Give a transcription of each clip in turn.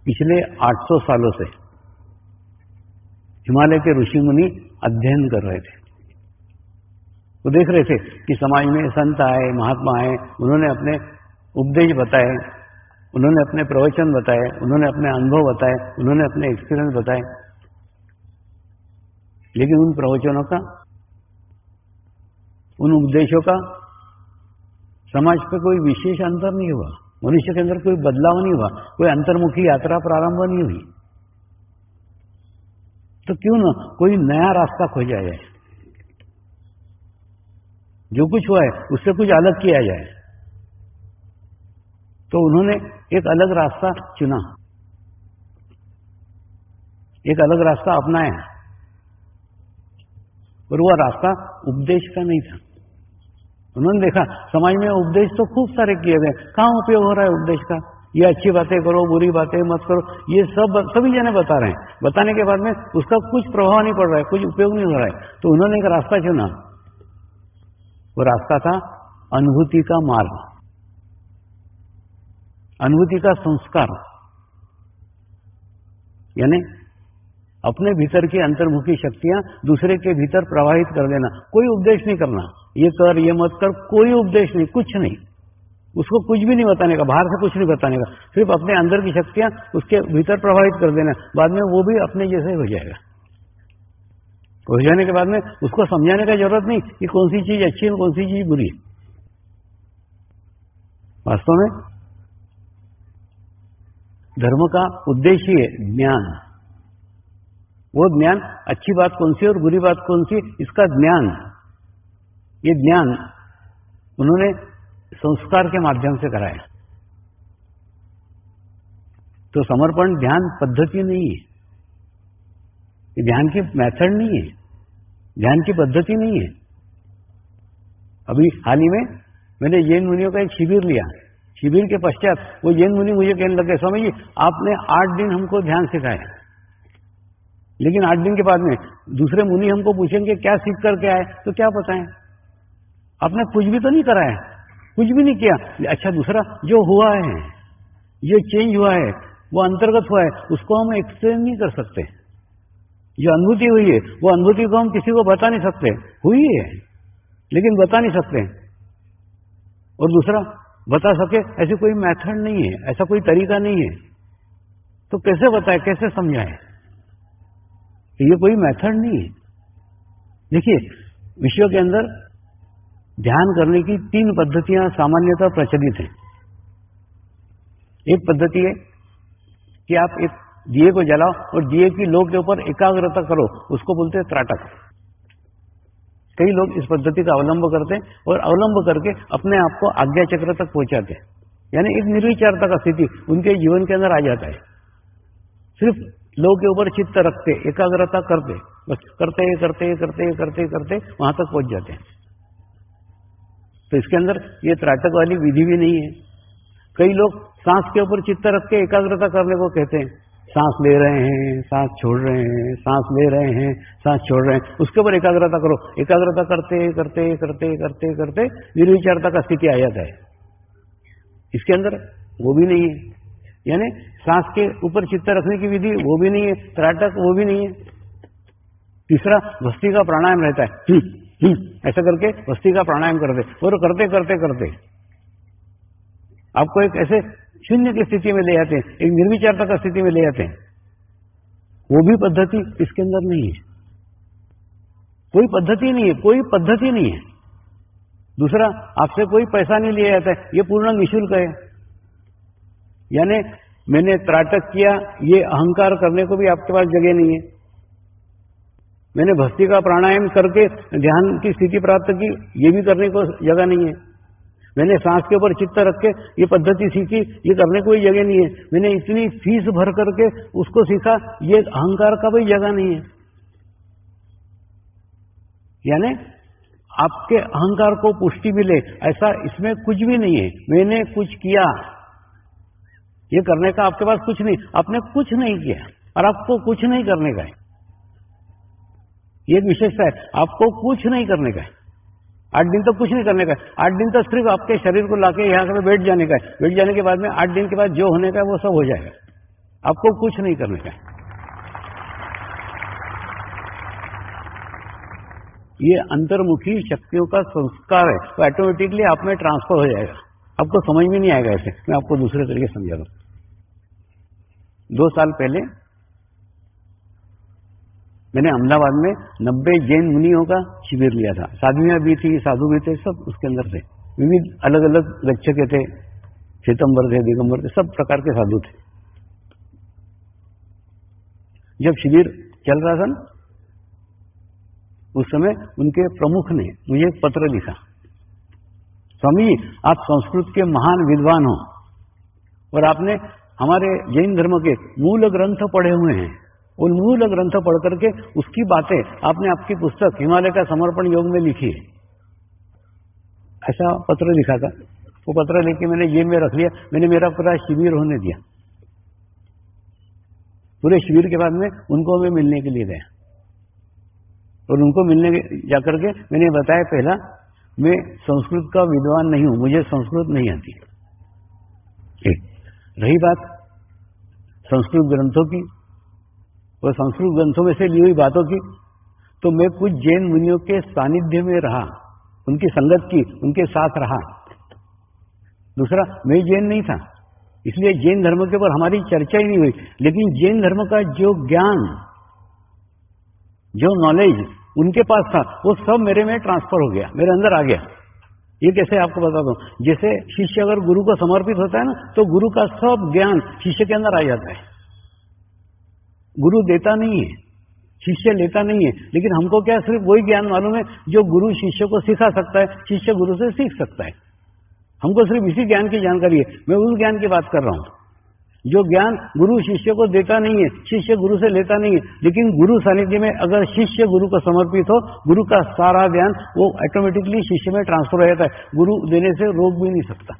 पिछले 800 सालों से हिमालय के ऋषि मुनि अध्ययन कर रहे थे। वो देख रहे थे कि समाज में संत आए, महात्मा आए, उन्होंने अपने उपदेश बताए, उन्होंने अपने प्रवचन बताए, उन्होंने अपने अनुभव बताए, उन्होंने अपने एक्सपीरियंस बताए, लेकिन उन प्रवचनों का, उन उपदेशों का समाज पे कोई विशेष अंतर नहीं हुआ, मनुष्य के अंदर कोई बदलाव नहीं हुआ, कोई अंतर्मुखी यात्रा प्रारंभ नहीं हुई। तो क्यों ना कोई नया रास्ता खोजा जाए, जो कुछ हुआ है उससे कुछ अलग किया जाए। तो उन्होंने एक अलग रास्ता चुना, एक अलग रास्ता अपनाया, और वह रास्ता उपदेश का नहीं था। उन्होंने देखा समाज में उपदेश तो खूब सारे किए गए, कहां उपयोग हो रहा है उपदेश का? ये अच्छी बातें करो, बुरी बातें मत करो, ये सब सभी जने बता रहे हैं। बताने के बाद में उसका कुछ प्रभाव नहीं पड़ रहा है, कुछ उपयोग नहीं हो रहा है। तो उन्होंने एक रास्ता चुना, वो रास्ता था अनुभूति का मार्ग, अनुभूति का संस्कार, यानी अपने भीतर की अंतर्मुखी शक्तियां दूसरे के भीतर प्रवाहित कर देना। कोई उपदेश नहीं करना, ये कर, ये मत कर, कोई उपदेश नहीं, कुछ नहीं, उसको कुछ भी नहीं बताने का, बाहर से कुछ नहीं बताने का, सिर्फ अपने अंदर की शक्तियां उसके भीतर प्रवाहित कर देना। बाद में वो भी अपने जैसे हो जाएगा। हो जाने के बाद में उसको समझाने का जरूरत नहीं कि कौन सी चीज अच्छी है, कौन सी चीज बुरी है। वास्तव में धर्म का उद्देश्य है ज्ञान। वो ज्ञान, अच्छी बात कौन सी और बुरी बात कौन सी, इसका ज्ञान, ये ज्ञान उन्होंने संस्कार के माध्यम से कराया। तो समर्पण ध्यान पद्धति नहीं है, ये ध्यान की मेथड नहीं है, ध्यान की पद्धति नहीं है। अभी हाल ही में मैंने जैन मुनियों का एक शिविर लिया। शिविर के पश्चात वो जैन मुनि मुझे कहने लगे, स्वामी जी आपने 8 दिन हमको ध्यान सिखाया, लेकिन 8 दिन के बाद में दूसरे मुनि हमको पूछेंगे क्या सीख करके आए, तो क्या बताएं? आपने कुछ भी तो नहीं कराया, कुछ भी नहीं किया। अच्छा, दूसरा जो हुआ है, जो चेंज हुआ है, वो अंतर्गत हुआ है, उसको हम एक्सप्लेन नहीं कर सकते। जो अनुभूति हुई है, वो अनुभूति को हम किसी को बता नहीं सकते, हुई है लेकिन बता नहीं सकते। और दूसरा, बता सके ऐसी कोई मेथड नहीं है, ऐसा कोई तरीका नहीं है। तो कैसे बताए, कैसे समझाए? ये कोई मेथड नहीं है। देखिए, विश्व के अंदर ध्यान करने की 3 पद्धतियां सामान्यतः प्रचलित हैं। एक पद्धति है कि आप एक दिए को जलाओ और दिए की लो के ऊपर एकाग्रता करो, उसको बोलते हैं त्राटक। कई लोग इस पद्धति का अवलंब करते हैं और अवलंब करके अपने आप को आज्ञा चक्र तक पहुंचाते हैं, यानी एक निर्विचारता का स्थिति उनके जीवन के अंदर आ जाता है। सिर्फ लो के ऊपर चित्त रखते, एकाग्रता करते, बस करते करते करते करते करते वहां तक पहुंच जाते हैं। तो इसके अंदर ये त्राटक वाली विधि भी नहीं है। कई लोग सांस के ऊपर चित्त रख के एकाग्रता करने को कहते हैं, सांस ले रहे हैं, सांस छोड़ रहे हैं, सांस ले रहे हैं, सांस छोड़ रहे हैं, उसके ऊपर एकाग्रता करो। एकाग्रता करते करते करते करते करते निर्विचारता का स्थिति आ जाता है। इसके अंदर वो भी नहीं है, यानी सांस के ऊपर चित्त रखने की विधि वो भी नहीं है, त्राटक वो भी नहीं है। तीसरा, भस्त्रिका का प्राणायाम रहता है, ऐसा करके भस्त्रिका का प्राणायाम करते, और करते करते करते आपको एक ऐसे शून्य की स्थिति में ले जाते हैं, एक निर्विचारता का स्थिति में ले जाते हैं। वो भी पद्धति इसके अंदर नहीं है, कोई पद्धति नहीं है, कोई पद्धति नहीं है। दूसरा, आपसे कोई पैसा नहीं लिया जाता है, ये पूर्ण निःशुल्क है। यानी मैंने त्राटक किया, ये अहंकार करने को भी आपके पास जगह नहीं है। मैंने भस्त्रिका प्राणायाम करके ध्यान की स्थिति प्राप्त की, ये भी करने को जगह नहीं है। मैंने सांस के ऊपर चित्त रख के ये पद्धति सीखी, ये करने को कोई जगह नहीं है। मैंने इतनी फीस भर करके उसको सीखा, ये अहंकार का भी जगह नहीं है। यानी आपके अहंकार को पुष्टि मिले ऐसा इसमें कुछ भी नहीं है। मैंने कुछ किया, ये करने का आपके पास कुछ नहीं, आपने कुछ नहीं किया और आपको कुछ नहीं करने का है। ये एक विशेषता है, आपको कुछ नहीं करने का है। 8 दिन तक कुछ नहीं करने का है। 8 दिन तक सिर्फ आपके शरीर को लाके यहां से बैठ जाने का है। बैठ जाने के बाद में 8 दिन के बाद जो होने का है वो सब हो जाएगा। आपको कुछ नहीं करने का है। ये अंतर्मुखी शक्तियों का संस्कार है, तो ऑटोमेटिकली आप में ट्रांसफर हो जाएगा। आपको समझ में नहीं आएगा ऐसे। मैं आपको दूसरे तरीके समझा दूं। 2 साल पहले मैंने अहमदाबाद में 90 जैन मुनियों का शिविर लिया था। साधुएं भी थी, साधु भी थे, सब उसके अंदर थे। विविध अलग अलग गच्छके थे, श्वेतंबर थे, दिगंबर थे, सब प्रकार के साधु थे। जब शिविर चल रहा था ना, उस समय उनके प्रमुख ने मुझे एक पत्र लिखा, स्वामी जी आप संस्कृत के महान विद्वान हो और आपने हमारे जैन धर्म के मूल ग्रंथ पढ़े हुए हैं। उन मूल ग्रंथ पढ़ करके उसकी बातें आपने आपकी पुस्तक हिमालय का समर्पण योग में लिखी है। ऐसा पत्र लिखा था। वो पत्र लेके मैंने जेब में रख लिया। मैंने मेरा पूरा शिविर होने दिया। पूरे शिविर के बाद में उनको मैं मिलने के लिए गया और उनको मिलने जाकर के मैंने बताया, पहला मैं संस्कृत का विद्वान नहीं हूं, मुझे संस्कृत नहीं आती। रही बात संस्कृत ग्रंथों की और संस्कृत ग्रंथों में से ली हुई बातों की, तो मैं कुछ जैन मुनियों के सानिध्य में रहा, उनकी संगत की, उनके साथ रहा। दूसरा, मैं जैन नहीं था, इसलिए जैन धर्म के ऊपर हमारी चर्चा ही नहीं हुई। लेकिन जैन धर्म का जो ज्ञान, जो नॉलेज उनके पास था, वो सब मेरे में ट्रांसफर हो गया, मेरे अंदर आ गया। ये कैसे आपको बताता हूं। जैसे शिष्य अगर गुरु को समर्पित होता है ना, तो गुरु का सब ज्ञान शिष्य के अंदर आ जाता है। गुरु देता नहीं है, शिष्य लेता नहीं है, लेकिन हमको क्या सिर्फ वही ज्ञान मालूम है जो गुरु शिष्य को सिखा सकता है, शिष्य गुरु से सीख सकता है। हमको सिर्फ इसी ज्ञान की जानकारी है। मैं उस ज्ञान की बात कर रहा हूं जो ज्ञान गुरु शिष्य को देता नहीं है, शिष्य गुरु से लेता नहीं है। लेकिन गुरु सानिध्य में अगर शिष्य गुरु को समर्पित हो, गुरु का सारा ज्ञान वो ऑटोमेटिकली शिष्य में ट्रांसफर हो जाता है। गुरु देने से रोक भी नहीं सकता।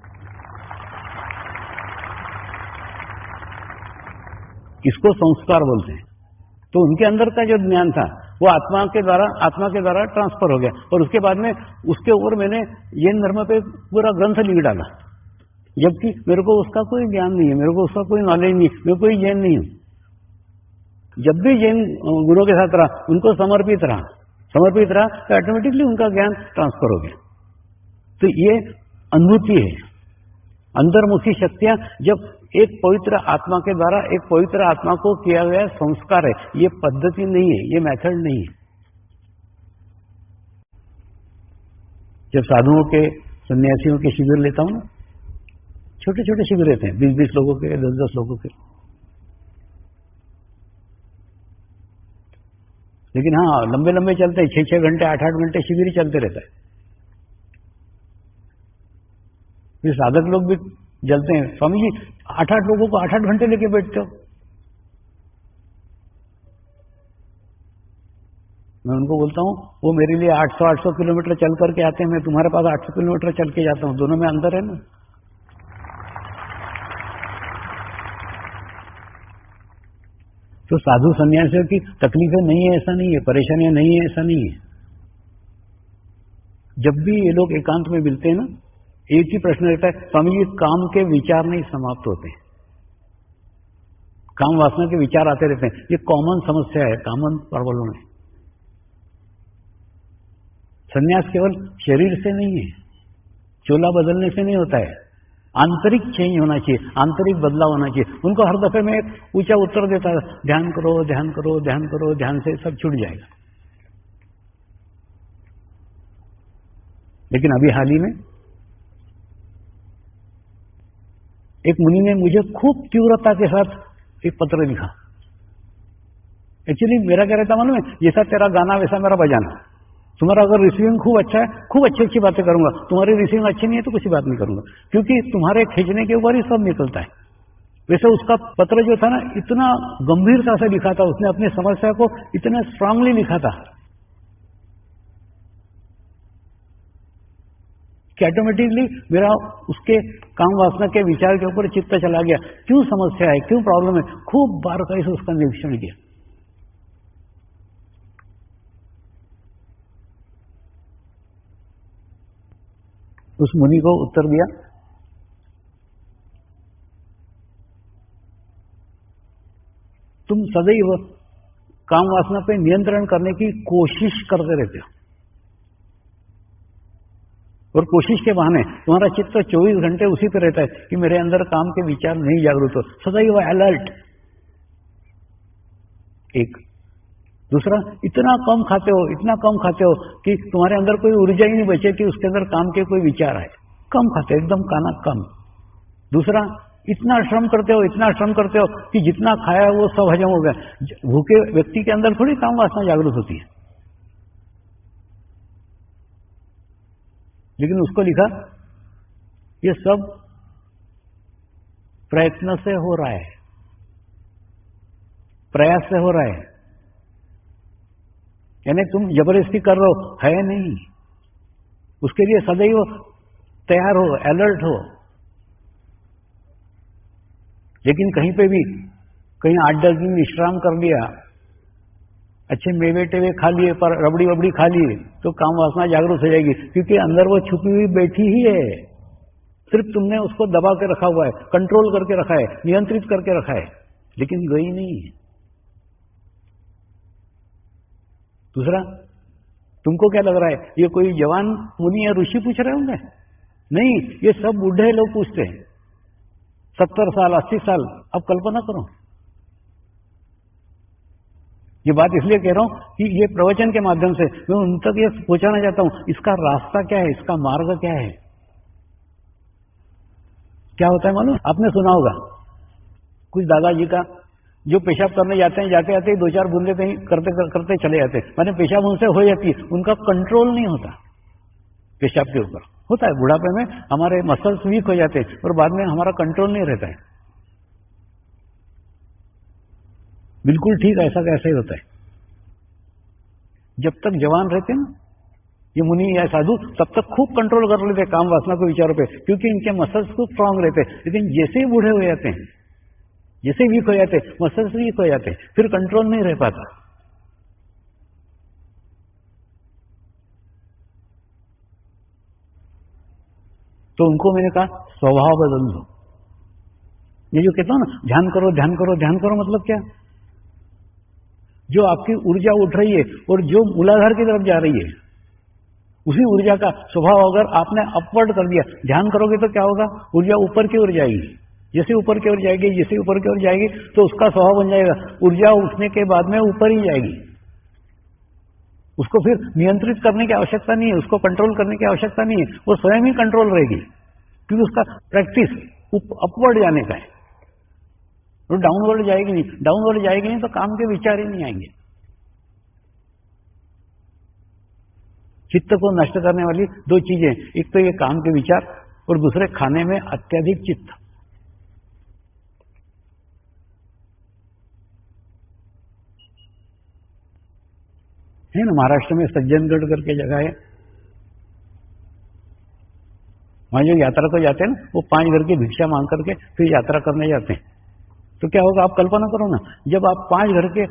इसको संस्कार बोलते हैं। तो उनके अंदर का जो ज्ञान था वो आत्मा के द्वारा ट्रांसफर हो गया। और उसके बाद में उसके ऊपर मैंने जैन धर्म पे पूरा ग्रंथ लिख डाला, जबकि मेरे को उसका कोई ज्ञान नहीं है, मेरे को उसका कोई नॉलेज नहीं, मैं कोई जैन नहीं हूं। जब भी जैन गुरुओं के साथ रहा, उनको समर्पित रहा तो ऑटोमेटिकली उनका ज्ञान ट्रांसफर हो गया। तो ये अनुभूति है। अंतर्मुखी शक्तियां जब एक पवित्र आत्मा के द्वारा एक पवित्र आत्मा को किया गया संस्कार है। ये पद्धति नहीं है, ये मेथड नहीं है। जब साधुओं के, सन्यासियों के शिविर लेता हूं ना, छोटे छोटे शिविर रहते हैं, 20-20 लोगों के, 10-10 लोगों के। लेकिन हाँ, लंबे लंबे चलते हैं, 6-6 घंटे, 8-8 घंटे शिविर ही चलते रहता है। फिर साधक लोग भी जलते हैं, स्वामी जी 8-8 लोगों को 8-8 घंटे लेके बैठते हो। मैं उनको बोलता हूं, वो मेरे लिए 800 किलोमीटर चल करके आते हैं, मैं तुम्हारे पास 800 किलोमीटर चल के जाता हूं, दोनों में अंतर है ना। तो साधु सन्यासियों की तकलीफें नहीं है ऐसा नहीं है, परेशानियां नहीं है ऐसा नहीं है। जब भी ये लोग एकांत में मिलते हैं ना, एक ही प्रश्न रहता है, स्वामी जी काम के विचार नहीं समाप्त होते, काम वासना के विचार आते रहते हैं। ये कॉमन समस्या है, कॉमन प्रॉब्लम है। संन्यास केवल शरीर से नहीं है, चोला बदलने से नहीं होता है, आंतरिक चेंज होना चाहिए, आंतरिक बदलाव होना चाहिए। उनको हर दफे में एक ऊंचा उत्तर देता है, ध्यान करो ध्यान करो ध्यान करो, ध्यान से सब छूट जाएगा। लेकिन अभी हाल ही में एक मुनि ने मुझे खूब तीव्रता के साथ एक पत्र लिखा। एक्चुअली मेरा क्या रहता मालूम है, जैसा तेरा गाना वैसा मेरा बजाना। तुम्हारा अगर रिसीविंग खूब अच्छा है, खूब अच्छी अच्छी बातें करूंगा, तुम्हारी रिसीविंग अच्छी नहीं है तो कुछ बात नहीं करूंगा, क्योंकि तुम्हारे खींचने के ऊपर ही सब निकलता है। वैसे उसका पत्र जो था ना, इतना गंभीरता से लिखा था, उसने अपनी समस्या को इतना स्ट्रांगली लिखा था कि ऑटोमेटिकली मेरा उसके काम वासना के विचार के ऊपर चित्त चला गया। क्यों समस्या है, क्यों प्रॉब्लम है, खूब बारीकी से उसका निरीक्षण किया। उस मुनि को उत्तर दिया, तुम सदैव काम वासना पे नियंत्रण करने की कोशिश करते रहते हो, और कोशिश के बहाने तुम्हारा चित्त 24 घंटे उसी पे रहता है कि मेरे अंदर काम के विचार नहीं जागृत हो, सदैव अलर्ट। एक दूसरा, इतना कम खाते हो, इतना कम खाते हो कि तुम्हारे अंदर कोई ऊर्जा ही नहीं बचे कि उसके अंदर काम के कोई विचार आए। कम खाते हो, एकदम खाना कम। दूसरा, इतना श्रम करते हो, इतना श्रम करते हो कि जितना खाया वो सब हजम हो गया। भूखे व्यक्ति के अंदर थोड़ी काम वासना जागृत होती है। लेकिन उसको लिखा ये सब प्रयत्न से हो रहा है, प्रयास से हो रहा है, यानी तुम जबरदस्ती कर रहे हो है नहीं। उसके लिए सदैव तैयार हो, अलर्ट हो। लेकिन कहीं पे भी कहीं 8-10 दिन विश्राम कर लिया, अच्छे मेवे टेवे खा लिए, पर रबड़ी वबड़ी खा लिए, तो काम वासना जागरूक हो जाएगी, क्योंकि अंदर वो छुपी हुई बैठी ही है। सिर्फ तुमने उसको दबा के रखा हुआ है, कंट्रोल करके रखा है, नियंत्रित करके रखा है, लेकिन गई नहीं है। दूसरा, तुमको क्या लग रहा है ये कोई जवान मुनि या ऋषि पूछ रहे होंगे? नहीं, ये सब बूढ़े लोग पूछते हैं, 70 साल 80 साल। अब कल्पना करो। ये बात इसलिए कह रहा हूं कि ये प्रवचन के माध्यम से मैं उन तक ये पहुंचाना चाहता हूं, इसका रास्ता क्या है, इसका मार्ग क्या है। क्या होता है मालूम? आपने सुना होगा कुछ दादाजी का, जो पेशाब करने जाते हैं, जाते आते 2-4 बूंदे कहीं करते चले जाते हैं, माने पेशाब उनसे हो जाती है, उनका कंट्रोल नहीं होता पेशाब के ऊपर। होता है बुढ़ापे में हमारे मसल्स वीक हो जाते हैं और बाद में हमारा कंट्रोल नहीं रहता है। बिल्कुल ठीक ऐसा कैसे ही होता है। जब तक जवान रहते ना ये मुनि या साधु, तब तक खूब कंट्रोल कर लेते काम वासना को विचारों पे, क्योंकि इनके मसल्स खूब स्ट्रांग रहते। लेकिन जैसे ही बूढ़े हो जाते हैं, जैसे वीक हो जाते, मसल्स वीक हो जाते, फिर कंट्रोल नहीं रह पाता। तो उनको मैंने कहा स्वभाव बदल दो। ये जो कहता हूं ना ध्यान करो ध्यान करो ध्यान करो, मतलब क्या? जो आपकी ऊर्जा उठ रही है और जो मूलाधार की तरफ जा रही है, उसी ऊर्जा का स्वभाव अगर आपने अपवर्ड कर दिया, ध्यान करोगे तो क्या होगा? ऊर्जा ऊपर की ओर जाएगी। जैसे ऊपर की ओर जाएगी, जैसे ऊपर की ओर जाएगी, तो उसका स्वभाव बन जाएगा, ऊर्जा उठने के बाद में ऊपर ही जाएगी। उसको फिर नियंत्रित करने की आवश्यकता नहीं है, उसको कंट्रोल करने की आवश्यकता नहीं है, वो स्वयं ही कंट्रोल रहेगी, क्योंकि उसका प्रैक्टिस अपवर्ड जाने का है। तो डाउनवर्ड जाएगी नहीं, डाउनवर्ड जाएगी नहीं तो काम के विचार ही नहीं आएंगे। चित्त को नष्ट करने वाली 2 चीजें, एक तो ये काम के विचार और दूसरे खाने में अत्यधिक चित्त। है ना, महाराष्ट्र में सज्जनगढ़ करके जगह है, वहां जो यात्रा को जाते हैं ना, वो 5 घर की भिक्षा मांग करके फिर यात्रा करने जाते हैं। तो क्या होगा आप कल्पना करो ना, जब आप 5 घर के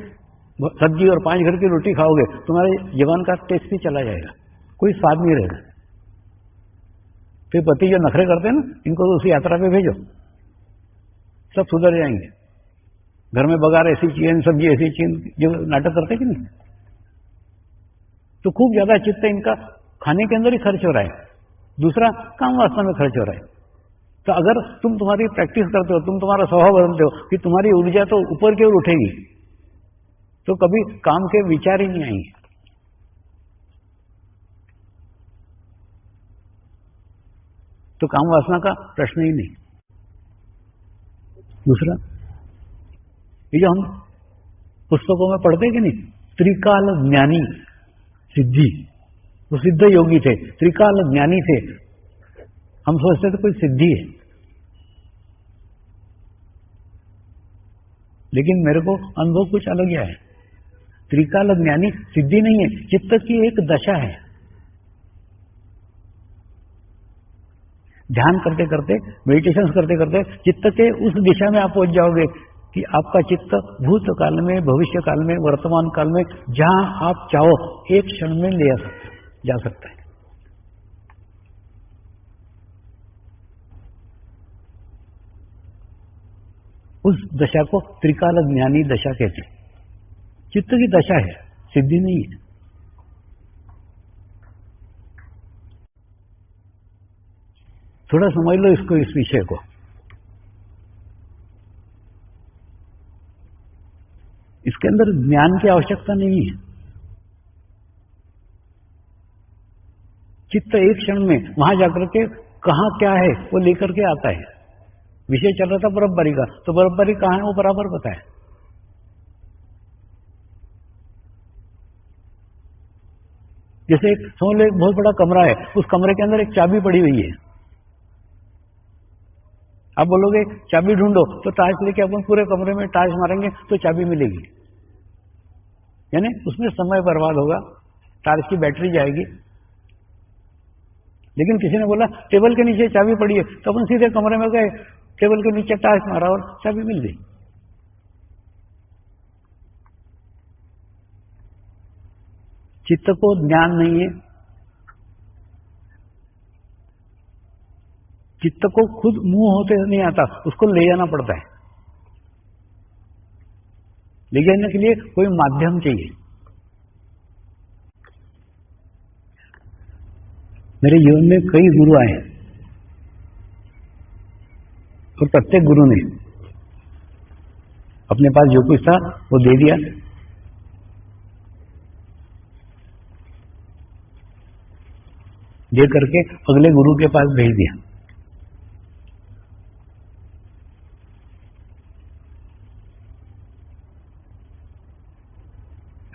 सब्जी और 5 घर की रोटी खाओगे, तुम्हारे जीवन का टेस्ट ही चला जाएगा, कोई स्वाद नहीं रहेगा। फिर पति जो नखरे करते हैं ना, इनको तो उसी यात्रा पे भेजो, सब सुधर जाएंगे। घर में बघार ऐसी चीज, सब्जी ऐसी चीज, जो नाटक करते कि नहीं, तो खूब ज्यादा चित्त इनका खाने के अंदर ही खर्च हो रहा है, दूसरा काम वासना में खर्च हो रहा है। तो अगर तुम तुम्हारी प्रैक्टिस करते हो, तुम तुम्हारा स्वभाव बदलते हो कि तुम्हारी ऊर्जा तो ऊपर की ओर उठेगी, तो कभी काम के विचार ही नहीं आएंगे। तो काम वासना का प्रश्न ही नहीं। दूसरा, ये जो हम पुस्तकों में पढ़ते कि नहीं, त्रिकाल ज्ञानी सिद्धि, वो सिद्ध योगी थे, त्रिकाल ज्ञानी थे। हम सोचते थे कोई सिद्धि है, लेकिन मेरे को अनुभव कुछ अलग आया है। त्रिकाल ज्ञानी सिद्धि नहीं है, चित्त की एक दशा है। ध्यान करते करते, मेडिटेशन करते करते चित्त के उस दिशा में आप पहुंच जाओगे कि आपका चित्त भूतकाल में, भविष्य काल में, वर्तमान काल में, जहां आप चाहो एक क्षण में ले जा सकता है। उस दशा को त्रिकाल ज्ञानी दशा कहते हैं। चित्त की दशा है, सिद्धि नहीं है। थोड़ा समझ लो इसको, इस विषय को। इसके अंदर ज्ञान की आवश्यकता नहीं है। चित्त एक क्षण में वहां जाकर के कहां क्या है वो लेकर के आता है। विषय चल रहा था बर्फबारी का, तो बर्फबारी कहां है वो बराबर पता है। जैसे समझ लो एक बहुत बड़ा कमरा है, उस कमरे के अंदर एक चाबी पड़ी हुई है। आप बोलोगे चाबी ढूंढो, तो टार्च लेके अपन पूरे कमरे में टार्च मारेंगे तो चाबी मिलेगी, यानी उसमें समय बर्बाद होगा, टार्च की बैटरी जाएगी। लेकिन किसी ने बोला टेबल के नीचे चाबी पड़ी है, तो अपन सीधे कमरे में गए, टेबल के नीचे टार्च मारा और चाबी मिल गई। चित्त को ज्ञान नहीं है, चित्त को खुद मुंह होते नहीं आता, उसको ले जाना पड़ता है। ले जाने के लिए कोई माध्यम चाहिए। मेरे जीवन में कई गुरु आए और प्रत्येक गुरु ने अपने पास जो कुछ था वो दे दिया, दे करके अगले गुरु के पास भेज दिया।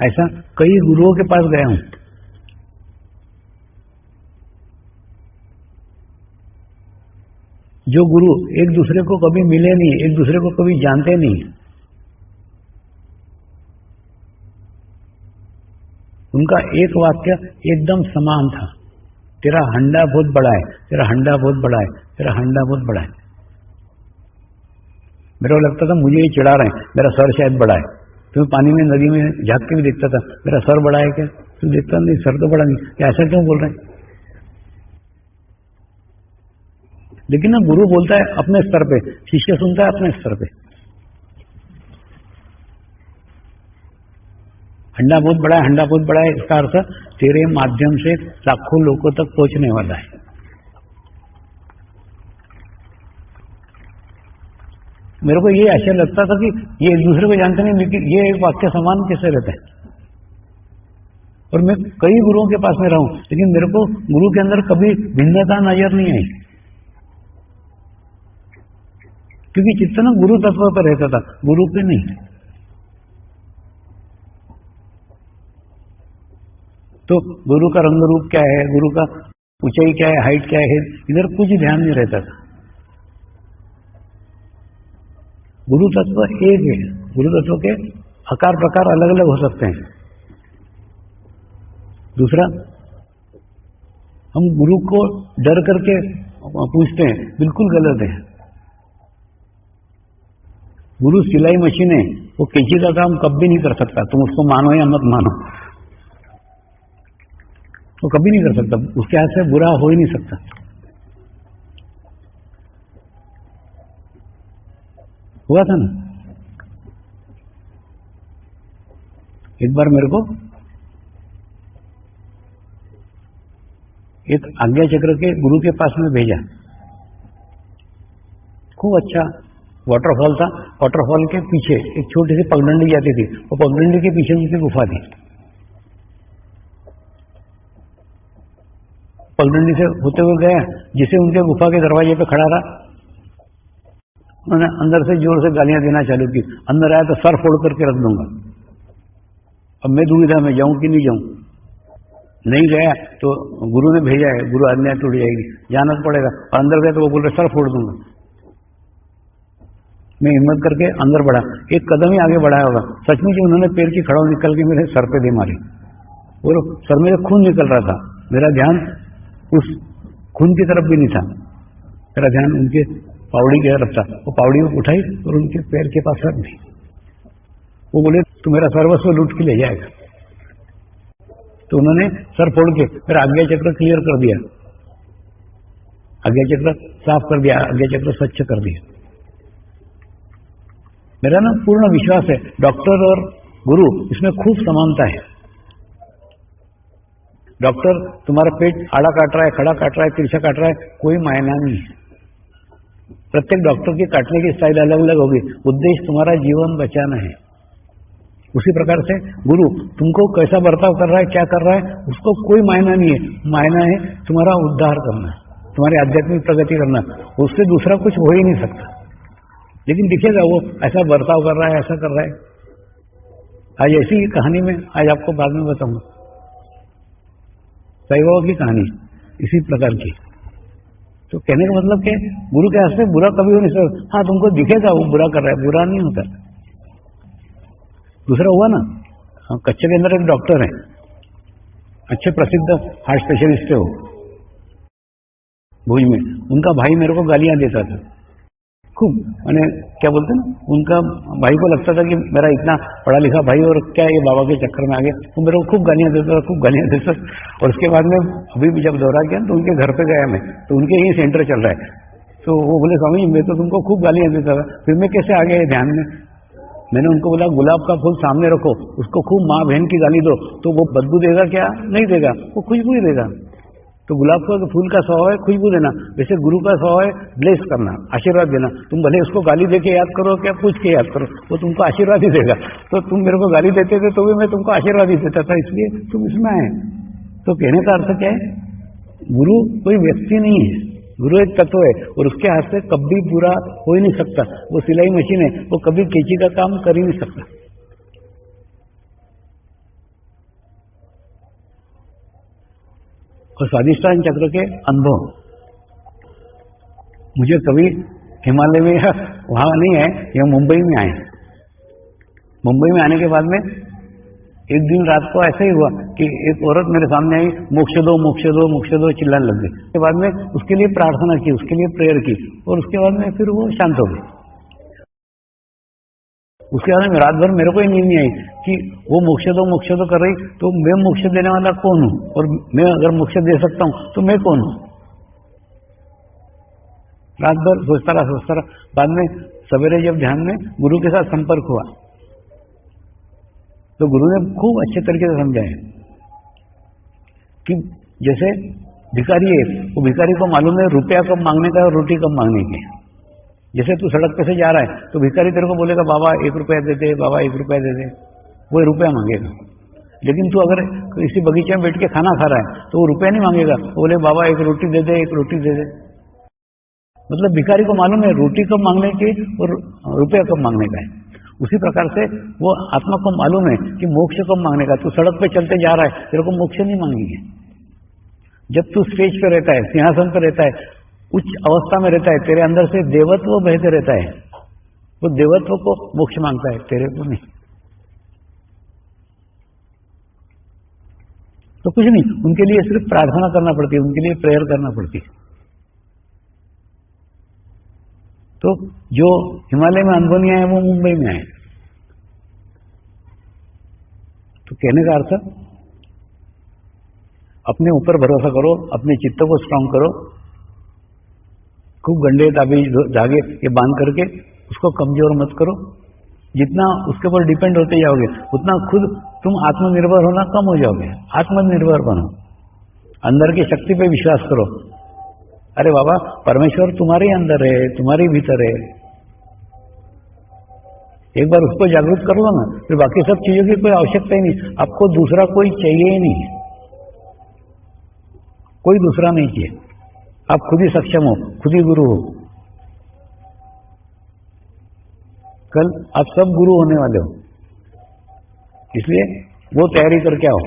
ऐसा कई गुरुओं के पास गया हूं। जो गुरु एक दूसरे को कभी मिले नहीं, एक दूसरे को कभी जानते नहीं, उनका एक वाक्य एकदम समान था, तेरा हंडा बहुत बड़ा है, तेरा हंडा बहुत बड़ा है, तेरा हंडा बहुत बड़ा है। मेरे को लगता था मुझे ये चिढ़ा रहे हैं, मेरा सर शायद बड़ा है। तुम्हें पानी में नदी में झांक के भी देखता था, मेरा सर बड़ा है क्या? तुम देखता नहीं, सर तो बड़ा नहीं, क्या ऐसा क्यों बोल रहे हैं? लेकिन ना गुरु बोलता है अपने स्तर पे, शिष्य सुनता है अपने स्तर पे। हंडा बहुत बड़ा है, हंडा बहुत बड़ा है, इसका अर्थ तेरे माध्यम से लाखों लोगों तक पहुंचने वाला है। मेरे को ये ऐसा लगता था कि ये एक दूसरे को जानते नहीं, लेकिन ये एक वाक्य समान कैसे रहता है। और मैं कई गुरुओं के पास में रहा हूं, लेकिन मेरे को गुरु के अंदर कभी भिन्नता नजर नहीं आई, क्योंकि चित्त ना गुरु तत्व पर रहता था, गुरु पे नहीं। तो गुरु का रंग रूप क्या है, गुरु का ऊंचाई क्या है, हाइट क्या है, इधर कुछ ध्यान नहीं रहता था। गुरु तत्व एक है, गुरु तत्व के आकार प्रकार अलग अलग हो सकते हैं। दूसरा, हम गुरु को डर करके पूछते हैं, बिल्कुल गलत है। गुरु सिलाई मशीन है, वो कैंची का काम कभी नहीं कर सकता, तुम उसको मानो या मत मानो, वो कभी नहीं कर सकता, उसके हाथ से बुरा हो ही नहीं सकता। हुआ था ना, एक बार मेरे को एक आज्ञा चक्र के गुरु के पास में भेजा, खूब अच्छा वाटरफॉल था। वाटरफॉल के पीछे एक छोटी सी पगडंडी जाती थी, वो पगडंडी के पीछे उनकी गुफा थी। पगडंडी से होते हुए गया, जिसे उनके गुफा के दरवाजे पे खड़ा रहा, उन्होंने अंदर से जोर से गालियां देना चालू की। अंदर आया तो सर फोड़ करके रख दूंगा। अब मैं दुविधा में जाऊं कि नहीं जाऊं। नहीं गया तो गुरु ने भेजा है, गुरु आज्ञा टूट जाएगी, जाना तो पड़ेगा। और अंदर गया तो वो बोल रहे सर फोड़ दूंगा। मैं हिम्मत करके अंदर बढ़ा, एक कदम ही आगे बढ़ाया होगा, सचमुच उन्होंने पैर की खड़ाऊ निकल के मेरे सर पे दे मारी और सर में खून निकल रहा था। मेरा ध्यान उस खून की तरफ भी नहीं था, मेरा ध्यान उनके पावड़ी की तरफ था। वो पावड़ी को उठाई और उनके पैर के पास रख दी। वो बोले तू मेरा सर्वस्व लूट के ले जाएगा। तो उन्होंने सर फोड़ के मेरा आज्ञा चक्र क्लियर कर दिया, आज्ञा चक्र साफ कर दिया, आज्ञा चक्र स्वच्छ कर दिया। मेरा ना पूर्ण विश्वास है डॉक्टर और गुरु इसमें खूब समानता है। डॉक्टर तुम्हारा पेट आड़ा काट रहा है, खड़ा काट रहा है, तिरछा काट रहा है, कोई मायना नहीं है। प्रत्येक डॉक्टर की काटने की स्टाइल अलग अलग होगी, उद्देश्य तुम्हारा जीवन बचाना है। उसी प्रकार से गुरु तुमको कैसा बर्ताव कर रहा है, क्या कर रहा है, उसको कोई मायना नहीं है। मायना है तुम्हारा उद्धार करना, तुम्हारी आध्यात्मिक प्रगति करना, उससे दूसरा कुछ हो ही नहीं सकता। लेकिन दिखेगा वो ऐसा बर्ताव कर रहा है, ऐसा कर रहा है। आज ऐसी कहानी में आज आपको बाद में बताऊंगा, साईं बाबा की कहानी इसी प्रकार की। तो कहने का मतलब कि गुरु के हाथ से बुरा कभी हो नहीं सकता। हाँ, तुमको दिखेगा वो बुरा कर रहा है, बुरा नहीं होता। दूसरा हुआ ना, कच्चे के अंदर एक डॉक्टर है, अच्छे प्रसिद्ध हार्ट स्पेशलिस्ट है वो भुज में। उनका भाई मेरे को गालियां देता था खूब, मैंने क्या बोलते ना, उनका भाई को लगता था कि मेरा इतना पढ़ा लिखा भाई और क्या ये बाबा के चक्कर में आ गया, तो मेरे को खूब गालियां देता था, खूब गालियां देता। और उसके बाद में अभी भी जब दौरा किया तो उनके घर पे गया मैं, तो उनके यही सेंटर चल रहा है। तो वो बोले स्वामी जी मैं तो तुमको खूब गालियां देता था, फिर मैं कैसे आ गया ये ध्यान में। मैंने उनको बोला गुलाब का फूल सामने रखो, उसको खूब माँ बहन की गाली दो तो वो बदबू देगा क्या? नहीं देगा, वो खुशबू ही देगा। तो गुलाब का फूल का स्वभाव है खुशबू देना, वैसे गुरु का स्वभाव है ब्लेस करना, आशीर्वाद देना। तुम भले उसको गाली दे के याद करो क्या पूछ के याद करो, वो तुमको आशीर्वाद ही देगा। तो तुम मेरे को गाली देते थे तो भी मैं तुमको आशीर्वाद ही देता था, इसलिए तुम इसमें आए। तो कहने का अर्थ क्या है, गुरु कोई व्यक्ति नहीं है, गुरु एक तत्व है और उसके हाथ से कभी बुरा हो ही नहीं सकता। वो सिलाई मशीन है, वो कभी कैंची का काम कर ही नहीं सकता। और स्वादिष्टान चक्र के अनुभव मुझे कभी हिमालय में वहां नहीं आए, यह मुंबई में आए। मुंबई में आने के बाद में एक दिन रात को ऐसा ही हुआ कि एक औरत मेरे सामने आई, मोक्ष दो मोक्ष दो मोक्ष दो चिल्लाने लग गई। उसके बाद में उसके लिए प्रार्थना की, उसके लिए प्रेयर की और उसके बाद में फिर वो शांत हो गई। उसके बाद में रात भर मेरे को ही नींद नहीं आई कि वो मोक्ष दो कर रही, तो मैं मोक्ष देने वाला कौन हूं, और मैं अगर मोक्ष दे सकता हूं तो मैं कौन हूं। रात भर सोचता रहा। बाद में सवेरे जब ध्यान में गुरु के साथ संपर्क हुआ तो गुरु ने खूब अच्छे तरीके से समझाया कि जैसे भिखारी है, वो भिखारी को मालूम है रुपया कब मांगने का और रोटी कब मांगने की। जैसे तू सड़क पे से जा रहा है तो भिखारी तेरे को बोलेगा बाबा 1 रुपया दे दे, बाबा 1 रुपया दे दे, वो रुपया मांगेगा। लेकिन तू अगर किसी बगीचे में बैठ के खाना खा रहा है तो वो रुपया नहीं मांगेगा, वो बोले बाबा 1 रोटी दे दे, 1 रोटी दे दे। मतलब भिखारी को मालूम है रोटी कब मांगने की और रुपया कब मांगने का है। उसी प्रकार से वो आत्मा को मालूम है कि मोक्ष कब मांगने का। तू सड़क पे चलते जा रहा है, तेरे को मोक्ष नहीं मांगनी है। जब तू स्टेज पे रहता है, सिंहासन पे रहता है, उच्च अवस्था में रहता है, तेरे अंदर से देवत्व बहते रहता है, वो देवत्व को मोक्ष मांगता है, तेरे को नहीं। तो कुछ नहीं, उनके लिए सिर्फ प्रार्थना करना पड़ती है, उनके लिए प्रेयर करना पड़ती है। तो जो हिमालय में अनुभव नहीं आए वो मुंबई में आए। तो कहने का अर्थ अपने ऊपर भरोसा करो, अपने चित्त को स्ट्रांग करो, खूब गंडे धागे ये बांध करके उसको कमजोर मत करो। जितना उसके ऊपर डिपेंड होते जाओगे उतना खुद तुम आत्मनिर्भर होना कम हो जाओगे। आत्मनिर्भर बनो, अंदर की शक्ति पे विश्वास करो। अरे बाबा परमेश्वर तुम्हारे अंदर है, तुम्हारे भीतर है। एक बार उसको जागरूक कर लो ना, फिर बाकी सब चीजों की कोई आवश्यकता ही नहीं। आपको दूसरा कोई चाहिए ही नहीं, कोई दूसरा नहीं चाहिए। आप खुद ही सक्षम हो, खुद ही गुरु हो। कल आप सब गुरु होने वाले हो, इसलिए वो तैयारी करके आओ।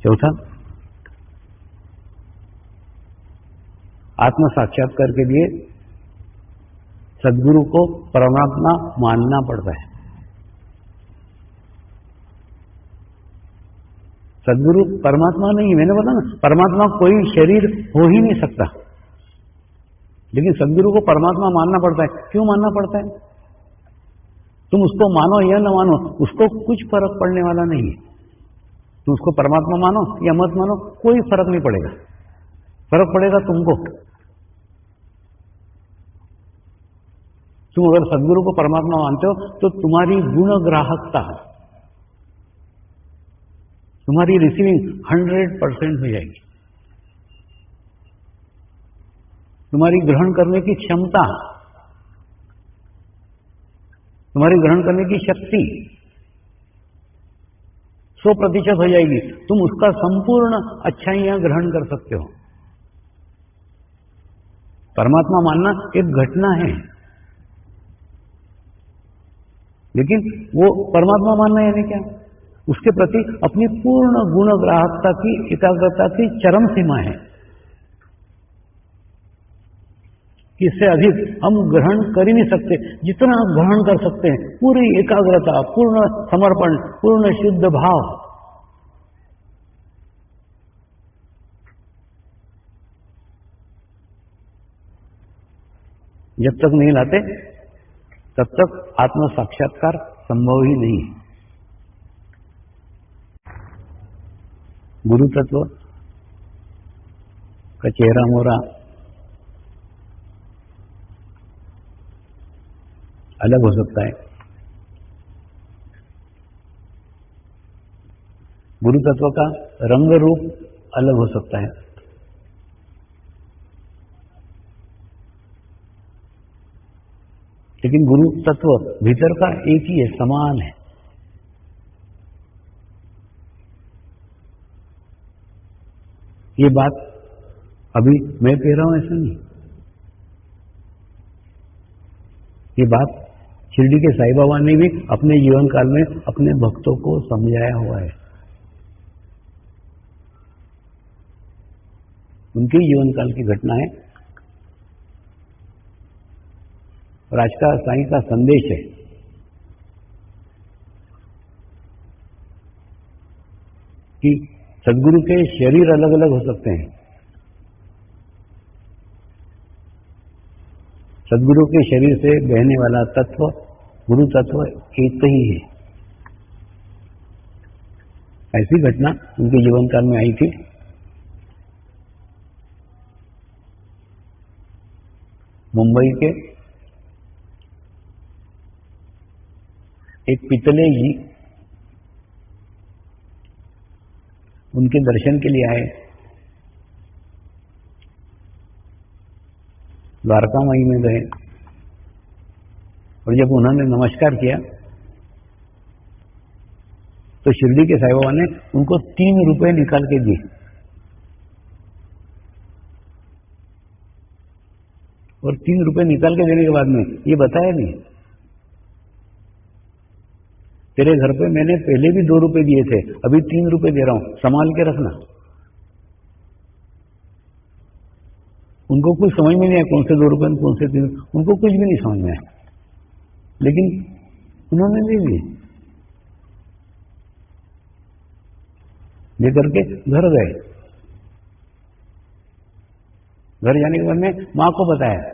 चौथा, आत्म साक्षात्कार के लिए सदगुरु को परमात्मा मानना पड़ता है। सदगुरु परमात्मा नहीं, मैंने बोला ना परमात्मा कोई शरीर हो ही नहीं सकता, लेकिन सदगुरु को परमात्मा मानना पड़ता है। क्यों मानना पड़ता है? तुम उसको मानो या न मानो, उसको कुछ फर्क पड़ने वाला नहीं है। तुम उसको परमात्मा मानो या मत मानो, कोई फर्क नहीं पड़ेगा। फर्क पड़ेगा तुमको। तुम अगर सदगुरु को परमात्मा मानते हो तो तुम्हारी गुणग्राहकता, तुम्हारी रिसीविंग 100% हो जाएगी। तुम्हारी ग्रहण करने की क्षमता, तुम्हारी ग्रहण करने की शक्ति 100% हो जाएगी। तुम उसका संपूर्ण अच्छाइयां ग्रहण कर सकते हो। परमात्मा मानना एक घटना है, लेकिन वो परमात्मा मानना यानी क्या? उसके प्रति अपनी पूर्ण गुणग्राहकता की, एकाग्रता की चरम सीमा है कि इससे अधिक हम ग्रहण कर ही नहीं सकते। जितना ग्रहण कर सकते हैं, पूरी एकाग्रता, पूर्ण समर्पण, पूर्ण शुद्ध भाव, जब तक नहीं लाते तब तक आत्म साक्षात्कार संभव ही नहीं। गुरु तत्व का चेहरा मोहरा अलग हो सकता है, गुरु तत्व का रंग रूप अलग हो सकता है, लेकिन गुरु तत्व भीतर का एक ही है, समान है। ये बात अभी मैं कह रहा हूं ऐसा नहीं, ये बात शिरडी के साईं बाबा ने भी अपने जीवन काल में अपने भक्तों को समझाया हुआ है। उनके जीवन काल की घटना है और आज का साईं का संदेश है कि सदगुरु के शरीर अलग अलग हो सकते हैं, सदगुरु के शरीर से बहने वाला तत्व गुरु तत्व एक ही है। ऐसी घटना उनके जीवन काल में आई थी। मुंबई के एक पितले जी उनके दर्शन के लिए आए। द्वारका माई में गए और जब उन्होंने नमस्कार किया तो शिरडी के साईं बाबा ने उनको 3 रुपए निकाल के दिए और 3 रुपए निकाल के देने के बाद में ये बताया नहीं, तेरे घर पे मैंने पहले भी 2 रुपए दिए थे, अभी 3 रुपए दे रहा हूं, संभाल के रखना। उनको कुछ समझ में नहीं आया कौन से 2 रुपए कौन से 3, उनको कुछ भी नहीं समझ में आया, लेकिन उन्होंने ले लिए, लेकर के घर गए। घर जाने के बाद में माँ को बताया,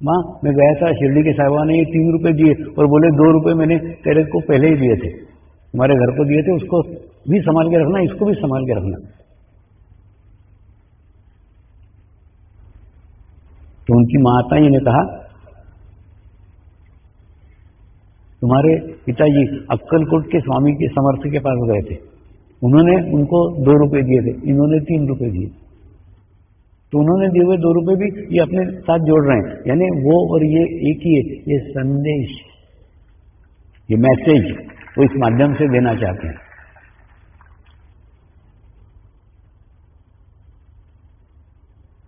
माँ मैं गया था शिरडी के साईं बाबा ने ये 3 रुपए दिए और बोले 2 रुपए मैंने तेरे को पहले ही दिए थे, हमारे घर को दिए थे, उसको भी संभाल के रखना, इसको भी संभाल के रखना। तो उनकी माता जी ने कहा तुम्हारे पिताजी अक्कलकोट के स्वामी के समर्थ के पास गए थे, उन्होंने उनको 2 रुपए दिए थे, इन्होंने 3 रुपए दिए, तो उन्होंने दिए हुए 2 रुपए भी ये अपने साथ जोड़ रहे हैं, यानी वो और ये एक ही है। ये संदेश, ये मैसेज वो इस माध्यम से देना चाहते हैं।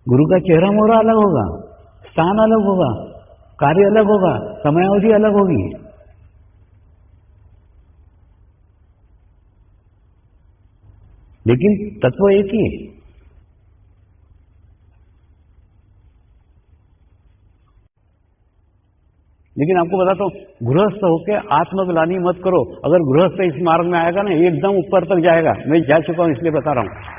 गुरु का चेहरा मोहरा अलग होगा, स्थान अलग होगा, कार्य अलग होगा, समयावधि अलग होगी, लेकिन तत्व एक ही है। लेकिन आपको बताता हूं, गृहस्थ होके आत्मग्लानि मत करो। अगर गृहस्थ इस मार्ग में आएगा ना, एकदम ऊपर तक जाएगा। मैं जा चुका हूं इसलिए बता रहा हूं।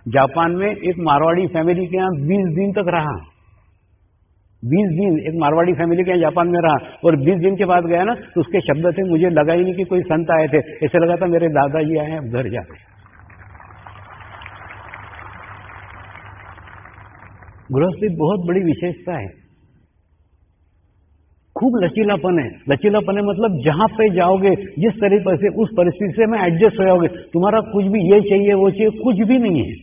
जापान में एक मारवाड़ी फैमिली के यहाँ 20 दिन तक रहा, 20 दिन एक मारवाड़ी फैमिली के यहाँ जापान में रहा, और 20 दिन के बाद गया ना तो उसके शब्द थे, मुझे लगा ही नहीं कि कोई संत आए थे, ऐसे लगा था मेरे दादाजी आए हैं, अब घर जा रहे। गृहस्थी बहुत बड़ी विशेषता है, खूब लचीलापन है। लचीलापन है मतलब जहां पे जाओगे, जिस तरीके से उस परिस्थिति से में एडजस्ट हो जाओगे। तुम्हारा कुछ भी ये चाहिए वो चाहिए कुछ भी नहीं है।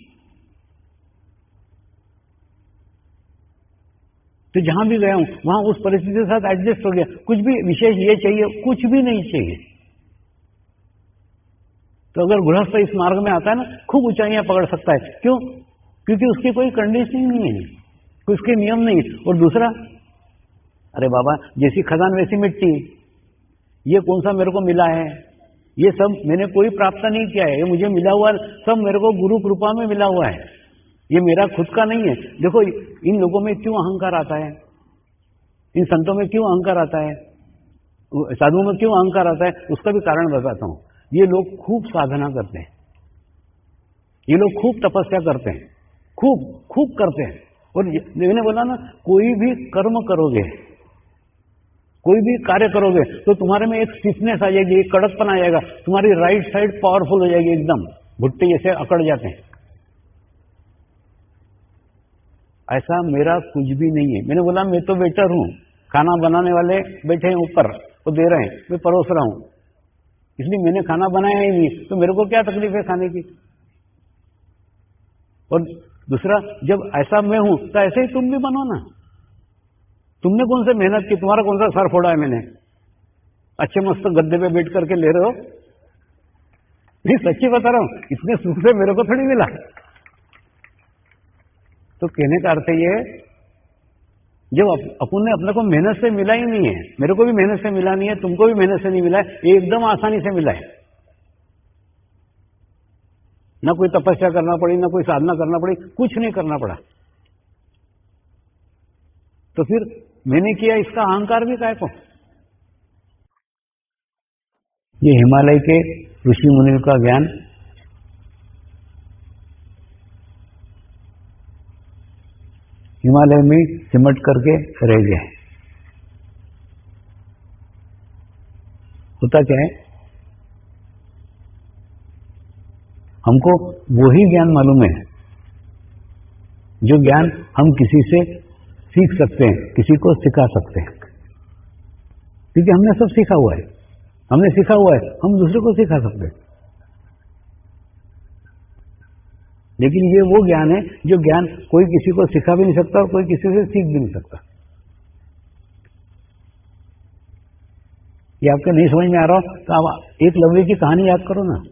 तो जहां भी गया हूं वहां उस परिस्थिति के साथ एडजस्ट हो गया। कुछ भी विशेष ये चाहिए कुछ भी नहीं चाहिए। तो अगर गृहस्थ इस मार्ग में आता है ना, खूब ऊंचाइयां पकड़ सकता है। क्यों? क्योंकि उसकी कोई कंडीशनिंग नहीं है, कोई उसके नियम नहीं है। और दूसरा, अरे बाबा जैसी खदान वैसी मिट्टी, ये कौन सा मेरे को मिला है, ये सब मैंने कोई प्राप्त नहीं किया है, ये मुझे मिला हुआ सब मेरे को गुरु कृपा में मिला हुआ है, ये मेरा खुद का नहीं है। देखो इन लोगों में क्यों अहंकार आता है, इन संतों में क्यों अहंकार आता है, साधुओं में क्यों अहंकार आता है, उसका भी कारण बताता हूं। ये लोग खूब साधना करते हैं, ये लोग खूब तपस्या करते हैं, खूब खूब करते हैं। और मैंने बोला ना, कोई भी कर्म करोगे, कोई भी कार्य करोगे तो तुम्हारे में एक स्टिफनेस आ जाएगी, एक कड़कपन आ जाएगा, तुम्हारी राइट साइड पावरफुल हो जाएगी, एकदम भुट्टे जैसे अकड़ जाते हैं। ऐसा मेरा कुछ भी नहीं है। मैंने बोला मैं तो वेटर हूं, खाना बनाने वाले बैठे हैं ऊपर, वो दे रहे हैं, मैं परोस रहा हूं, इसलिए मैंने खाना बनाया ही नहीं, तो मेरे को क्या तकलीफ है खाने की। और दूसरा, जब ऐसा मैं हूं तो ऐसे ही तुम भी बनो ना। तुमने कौन से मेहनत की, तुम्हारा कौन सा सर फोड़ा है मैंने, अच्छे मस्त गद्दे पे बैठ करके ले रहे हो। नहीं सच्ची बता रहा हूं, इतने सुख से मेरे को थोड़ी मिला। तो कहने का अर्थ ये, जब अपन ने अपने को मेहनत से मिला ही नहीं है, मेरे को भी मेहनत से मिला नहीं है, तुमको भी मेहनत से नहीं मिला है, एकदम आसानी से मिला है। ना कोई तपस्या करना पड़ी, ना कोई साधना करना पड़ी, कुछ नहीं करना पड़ा। तो फिर मैंने किया इसका अहंकार भी काय को। ये हिमालय के ऋषि मुनियों का ज्ञान हिमालय में सिमट करके रह गया है। होता क्या है, हमको वही ज्ञान मालूम है जो ज्ञान हम किसी से सीख सकते हैं, किसी को सिखा सकते हैं, क्योंकि हमने सब सीखा हुआ है, हमने सीखा हुआ है, हम दूसरे को सिखा सकते हैं। लेकिन ये वो ज्ञान है जो ज्ञान कोई किसी को सिखा भी नहीं सकता और कोई किसी से सीख भी नहीं सकता। ये आपको नहीं समझ में आ रहा हो तो आप एक लव्य की कहानी याद करो ना।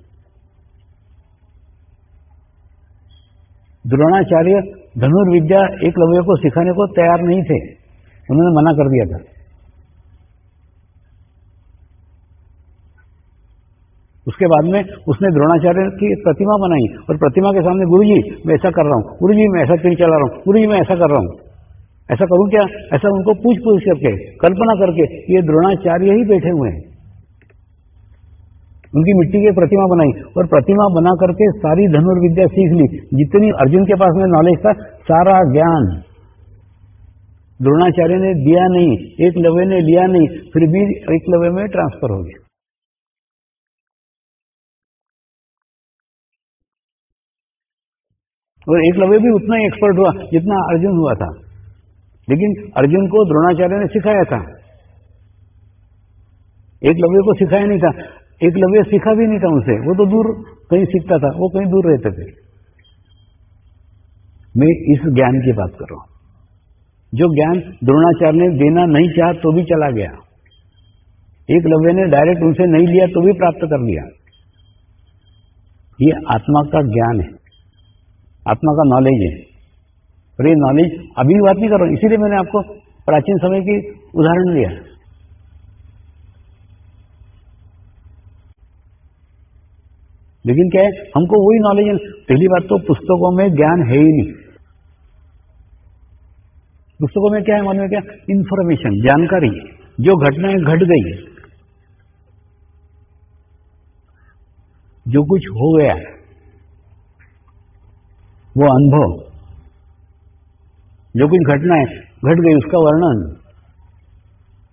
द्रोणाचार्य धनुर्विद्या एकलव्य को सिखाने को तैयार नहीं थे, उन्होंने मना कर दिया था। उसके बाद में उसने द्रोणाचार्य की प्रतिमा बनाई और प्रतिमा के सामने, गुरुजी मैं ऐसा कर रहा हूं, गुरुजी मैं ऐसा तीर चला रहा हूं, गुरुजी मैं ऐसा कर रहा हूं, ऐसा करूं क्या, ऐसा उनको पूछ करके, कल्पना करके, ये द्रोणाचार्य ही बैठे हुए हैं। उनकी मिट्टी की प्रतिमा बनाई और प्रतिमा बना करके सारी धनुर्विद्या सीख ली। जितनी अर्जुन के पास में नॉलेज था, सारा ज्ञान द्रोणाचार्य ने दिया नहीं, एकलव्य ने लिया नहीं, फिर भी एकलव्य में ट्रांसफर हो गया। और एकलव्य भी उतना ही एक्सपर्ट हुआ जितना अर्जुन हुआ था, लेकिन अर्जुन को द्रोणाचार्य ने सिखाया था, एकलव्य को सिखाया नहीं था। एकलव्य सीखा भी नहीं था उनसे, वो तो दूर कहीं सीखता था, वो कहीं दूर रहते थे। मैं इस ज्ञान की बात कर रहा हूं, जो ज्ञान द्रोणाचार्य ने देना नहीं चाहा तो भी चला गया, एकलव्य ने डायरेक्ट उनसे नहीं लिया तो भी प्राप्त कर लिया। ये आत्मा का ज्ञान है, आत्मा का नॉलेज है। और ये नॉलेज अभी बात नहीं कर रहा हूं, इसीलिए मैंने आपको प्राचीन समय की उदाहरण दिया। लेकिन क्या है, हमको वही नॉलेज है। पहली बात तो पुस्तकों में ज्ञान है ही नहीं। पुस्तकों में क्या है मालूम है क्या, इंफॉर्मेशन, जानकारी, जो घटनाएं घट गई, जो कुछ हो गया, वो अनुभव, जो कुछ घटनाएं घट गई उसका वर्णन,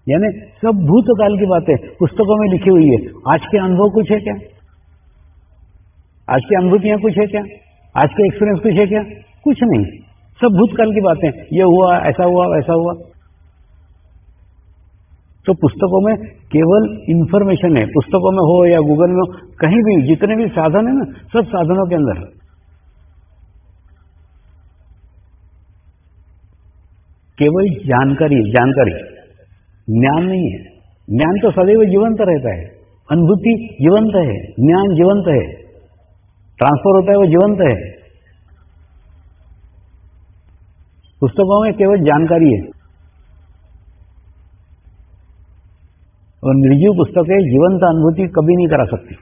यानी सब भूतकाल की बातें पुस्तकों में लिखी हुई है। आज के अनुभव कुछ है क्या, आज की अनुभूतियां कुछ है क्या, आज के एक्सपीरियंस कुछ है क्या, कुछ नहीं। सब भूतकाल की बातें, ये हुआ, ऐसा हुआ, वैसा हुआ। तो पुस्तकों में केवल इंफॉर्मेशन है, पुस्तकों में हो या गूगल में हो, कहीं भी जितने भी साधन है ना, सब साधनों के अंदर केवल जानकारी, जानकारी, ज्ञान नहीं है। ज्ञान तो सदैव जीवंत रहता है, अनुभूति जीवंत है, ज्ञान जीवंत है, ट्रांसफर होता है वो जीवंत है। पुस्तकों में केवल जानकारी है और निर्जीव पुस्तकें जीवंत अनुभूति कभी नहीं करा सकती।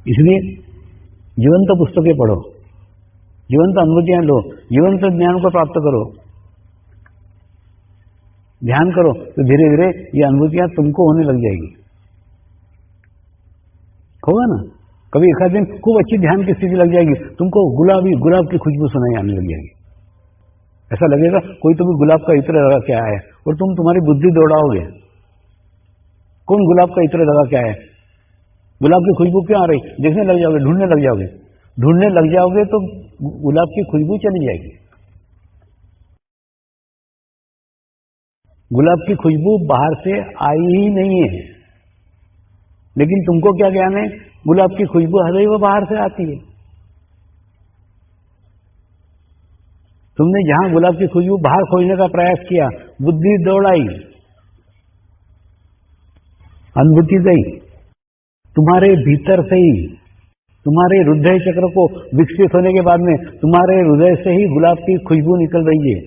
इसलिए जीवंत पुस्तकें पढ़ो, जीवंत अनुभूतियां लो, जीवंत ज्ञान को प्राप्त करो, ध्यान करो, तो धीरे धीरे ये अनुभूतियां तुमको होने लग जाएगी। होगा ना, कभी एक दिन खूब अच्छी ध्यान की स्थिति लग जाएगी, तुमको गुलाब की खुशबू सुनाई आने लग जाएगी। ऐसा लगेगा कोई तुम्हें गुलाब का इत्र लगा के आया है, और तुम तुम्हारी बुद्धि दौड़ाओगे, कौन गुलाब का इत्र लगा के आया है, गुलाब की खुशबू क्यों आ रही, देखने लग जाओगे, ढूंढने लग जाओगे, ढूंढने लग जाओगे तो गुलाब की खुशबू चली जाएगी। गुलाब की खुशबू बाहर से आई ही नहीं है, लेकिन तुमको क्या ज्ञान है, गुलाब की खुशबू सदैव बाहर से आती है। तुमने जहां गुलाब की खुशबू बाहर खोजने का प्रयास किया, बुद्धि दौड़ाई, अनुभूति गई, तुम्हारे भीतर से ही, तुम्हारे हृदय चक्र को विकसित होने के बाद में तुम्हारे हृदय से ही गुलाब की खुशबू निकल रही है।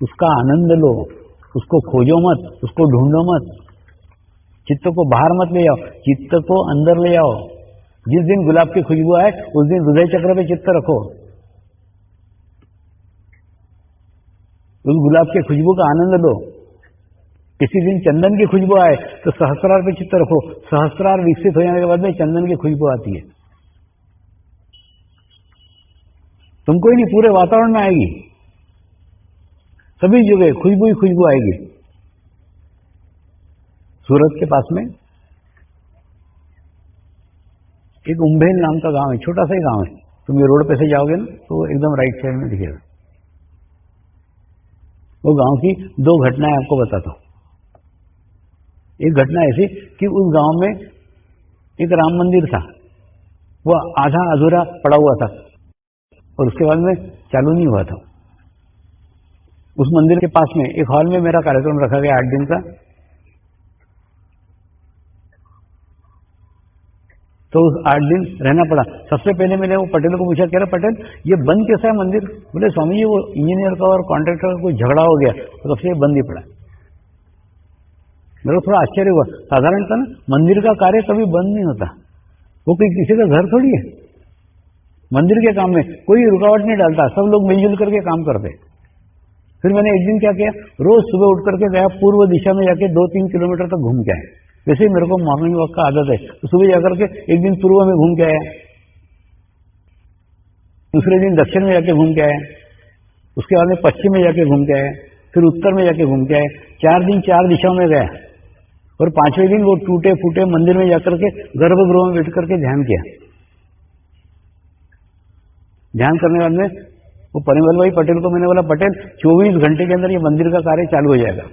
उसका आनंद लो, उसको खोजो मत, उसको ढूंढो मत, चित्त को बाहर मत ले आओ, चित्त को अंदर ले आओ। जिस दिन गुलाब की खुशबू आए उस दिन हृदय चक्र पे चित्त रखो, उस गुलाब की खुशबू का आनंद लो। किसी दिन चंदन की खुशबू आए तो सहस्त्रार पे चित्त रखो, सहस्त्रार विकसित हो जाने के बाद में चंदन की खुशबू आती है, तुमको ही नहीं पूरे वातावरण में आएगी, सभी जगह खुशबू ही खुशबू आएगी। सूरत के पास में एक उम्भेल नाम का गांव है, छोटा सा ही गांव है, तुम ये रोड पे से जाओगे ना तो एकदम राइट साइड में दिखेगा। वो गांव की दो घटनाएं आपको बताता हूं। एक घटना ऐसी कि उस गांव में एक राम मंदिर था, वो आधा अधूरा पड़ा हुआ था और उसके बाद में चालू नहीं हुआ था। उस मंदिर के पास में एक हॉल में मेरा कार्यक्रम रखा गया 8 दिन का। तो उस 8 दिन रहना पड़ा। सबसे पहले मैंने वो पटेल को पूछा, कह रहा पटेल ये बंद कैसा है मंदिर? बोले स्वामी जी वो इंजीनियर का और कॉन्ट्रैक्टर का कोई झगड़ा हो गया तो तब से बंद ही पड़ा। मेरे को थोड़ा आश्चर्य हुआ, साधारणतः ना मंदिर का कार्य कभी बंद नहीं होता, वो कोई किसी का घर थोड़ी है। मंदिर के काम में कोई रुकावट नहीं डालता, सब लोग मिलजुल करके काम करते। फिर मैंने एक दिन क्या किया, रोज सुबह उठ करके गया, पूर्व दिशा में जाके 2-3 किलोमीटर तक घूम के आया। वैसे ही मेरे को मॉर्निंग वॉक का आदत है, तो सुबह जाकर के एक दिन पूर्व में घूम के आया, दूसरे दिन दक्षिण में जाके घूम के आया, उसके बाद में पश्चिम में जाके घूम के आया, फिर उत्तर में जाके घूम के आया। 4 दिन 4 दिशाओं में गया और 5वें दिन वो टूटे फूटे मंदिर में जाकर के गर्भगृह में बैठ करके ध्यान किया। ध्यान करने बाद में वो परिमल भाई पटेल को मैंने बोला, पटेल 24 घंटे के अंदर ये मंदिर का कार्य चालू हो जाएगा।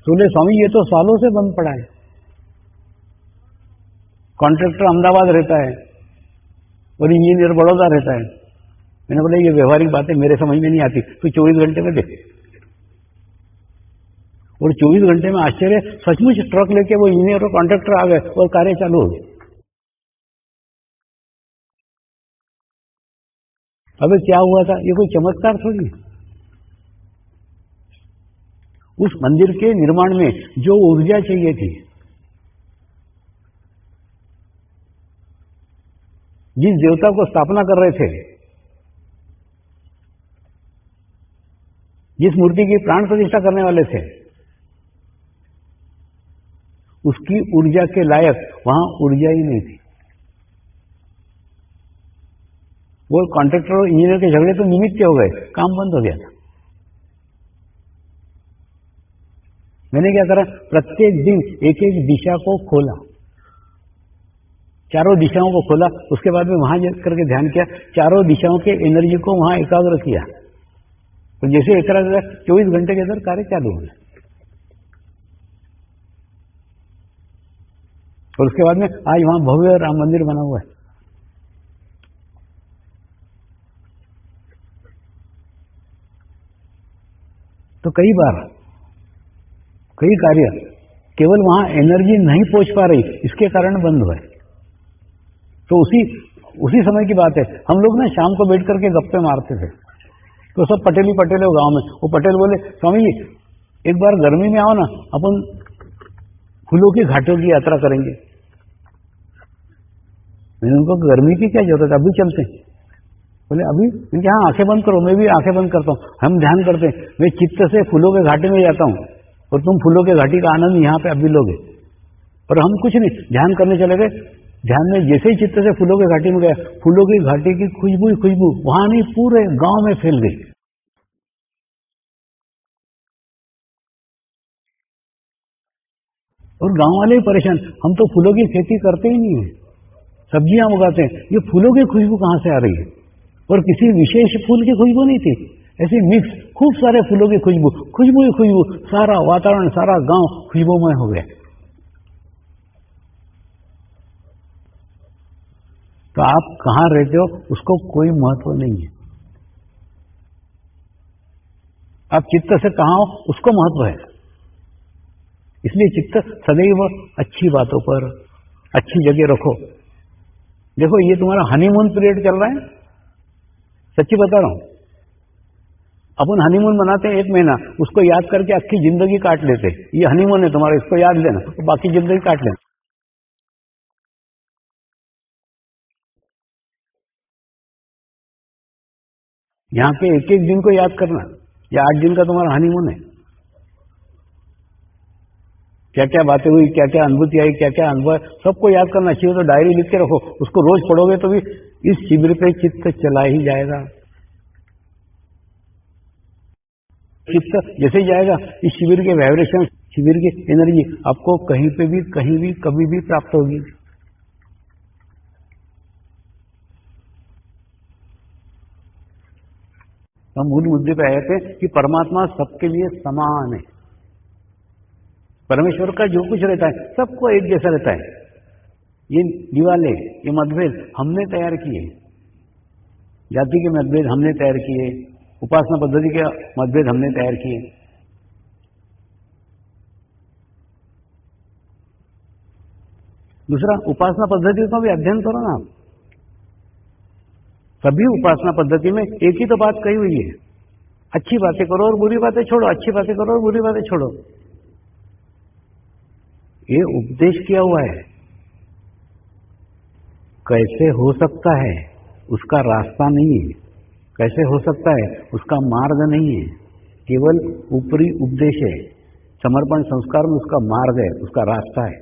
तो बोले स्वामी ये तो सालों से बंद पड़ा है, कॉन्ट्रैक्टर अहमदाबाद रहता है और इंजीनियर बड़ौदा रहता है। मैंने बोला ये व्यवहारिक बातें मेरे समझ में नहीं आती, तो 24 घंटे में देख। और 24 घंटे में आश्चर्य, सचमुच ट्रक लेके वो इंजीनियर और कॉन्ट्रैक्टर आ गए और कार्य चालू हो गए। अबे क्या हुआ था, ये कोई चमत्कार थोड़ी है। उस मंदिर के निर्माण में जो ऊर्जा चाहिए थी, जिस देवता को स्थापना कर रहे थे, जिस मूर्ति की प्राण प्रतिष्ठा करने वाले थे, उसकी ऊर्जा के लायक वहां ऊर्जा ही नहीं थी। वो कॉन्ट्रैक्टर और इंजीनियर के झगड़े तो निमित्त हो गए, काम बंद हो गया था। मैंने क्या करा, प्रत्येक दिन एक एक दिशा को खोला, चारों दिशाओं को खोला। उसके बाद में वहां करके ध्यान किया, चारों दिशाओं के एनर्जी को वहां एकाग्र किया। तो जैसे एकाग्र 24 घंटे के अंदर कार्य चालू हो गया। और उसके बाद में आज वहां भव्य राम मंदिर बना हुआ है। तो कई बार कई कार्य केवल वहां एनर्जी नहीं पहुंच पा रही, इसके कारण बंद हुआ है। तो उसी समय की बात है, हम लोग ना शाम को बैठ करके गप्पे मारते थे। तो सब पटेली पटेल गांव में, वो पटेल बोले, स्वामी जी एक बार गर्मी में आओ ना, अपन फूलों की घाटों की यात्रा करेंगे। मैंने उनको, गर्मी की क्या जरूरत है, अभी चलते हैं। बोले अभी? मैंने हाँ, आंखें बंद करो। मैं भी आंखें बंद करता हूँ, हम ध्यान करते हैं। मैं चित्त से फूलों के घाटे में जाता हूँ और तुम फूलों के घाटी का आनंद यहाँ पे अभी लोगे। और हम कुछ नहीं, ध्यान करने चले गए। ध्यान में जैसे ही चित्त से फूलों के घाटी में गया, फूलों की घाटी की खुशबू वहां नहीं, पूरे गांव में फैल गई। और गांव वाले ही परेशान, हम तो फूलों की खेती करते ही नहीं है, सब्जियां उगाते हैं, ये फूलों की खुशबू कहां से आ रही है? और किसी विशेष फूल की खुशबू नहीं थी, ऐसी मिक्स खूब सारे फूलों की खुशबू, सारा वातावरण, सारा गांव खुशबूमय हो गया। तो आप कहां रहते हो उसको कोई महत्व नहीं है, आप चित्त से कहां हो उसको महत्व है। इसलिए चित्त सदैव अच्छी बातों पर, अच्छी जगह रखो। देखो ये तुम्हारा हनीमून पीरियड चल रहा है, सच्ची बता रहा हूं। अपन हनीमून मनाते हैं 1 महीना, उसको याद करके आखी जिंदगी काट लेते। ये हनीमून है तुम्हारा, इसको याद लेना, तो बाकी जिंदगी काट लेना। यहां पे एक एक दिन को याद करना, या 8 दिन का तुम्हारा हनीमून है। क्या क्या बातें हुई, क्या क्या अनुभूति आई, क्या क्या अनुभव, सबको याद करना चाहिए। तो डायरी लिख के रखो, उसको रोज पढ़ोगे तो भी इस शिविर पे चित्त चला ही जाएगा। चित्त जैसे ही जाएगा, इस शिविर के वाइब्रेशन, शिविर की एनर्जी आपको कहीं पे भी, कहीं भी, कभी भी प्राप्त होगी। हम मूल मुद्दे पे आए थे कि परमात्मा सबके लिए समान है। परमेश्वर का जो कुछ रहता है सबको एक जैसा रहता है। ये दिवाले, ये मतभेद हमने तैयार किए, जाति के मतभेद हमने तैयार किए, उपासना पद्धति के मतभेद हमने तैयार किए। दूसरा, उपासना पद्धति का भी अध्ययन करो ना आप। सभी उपासना पद्धति में एक ही तो बात कही हुई है, अच्छी बातें करो और बुरी बातें छोड़ो, अच्छी बातें करो और बुरी बातें छोड़ो। ये उपदेश किया हुआ है। कैसे हो सकता है उसका रास्ता नहीं है, कैसे हो सकता है उसका मार्ग नहीं है, केवल ऊपरी उपदेश है। समर्पण संस्कार में उसका मार्ग है, उसका रास्ता है।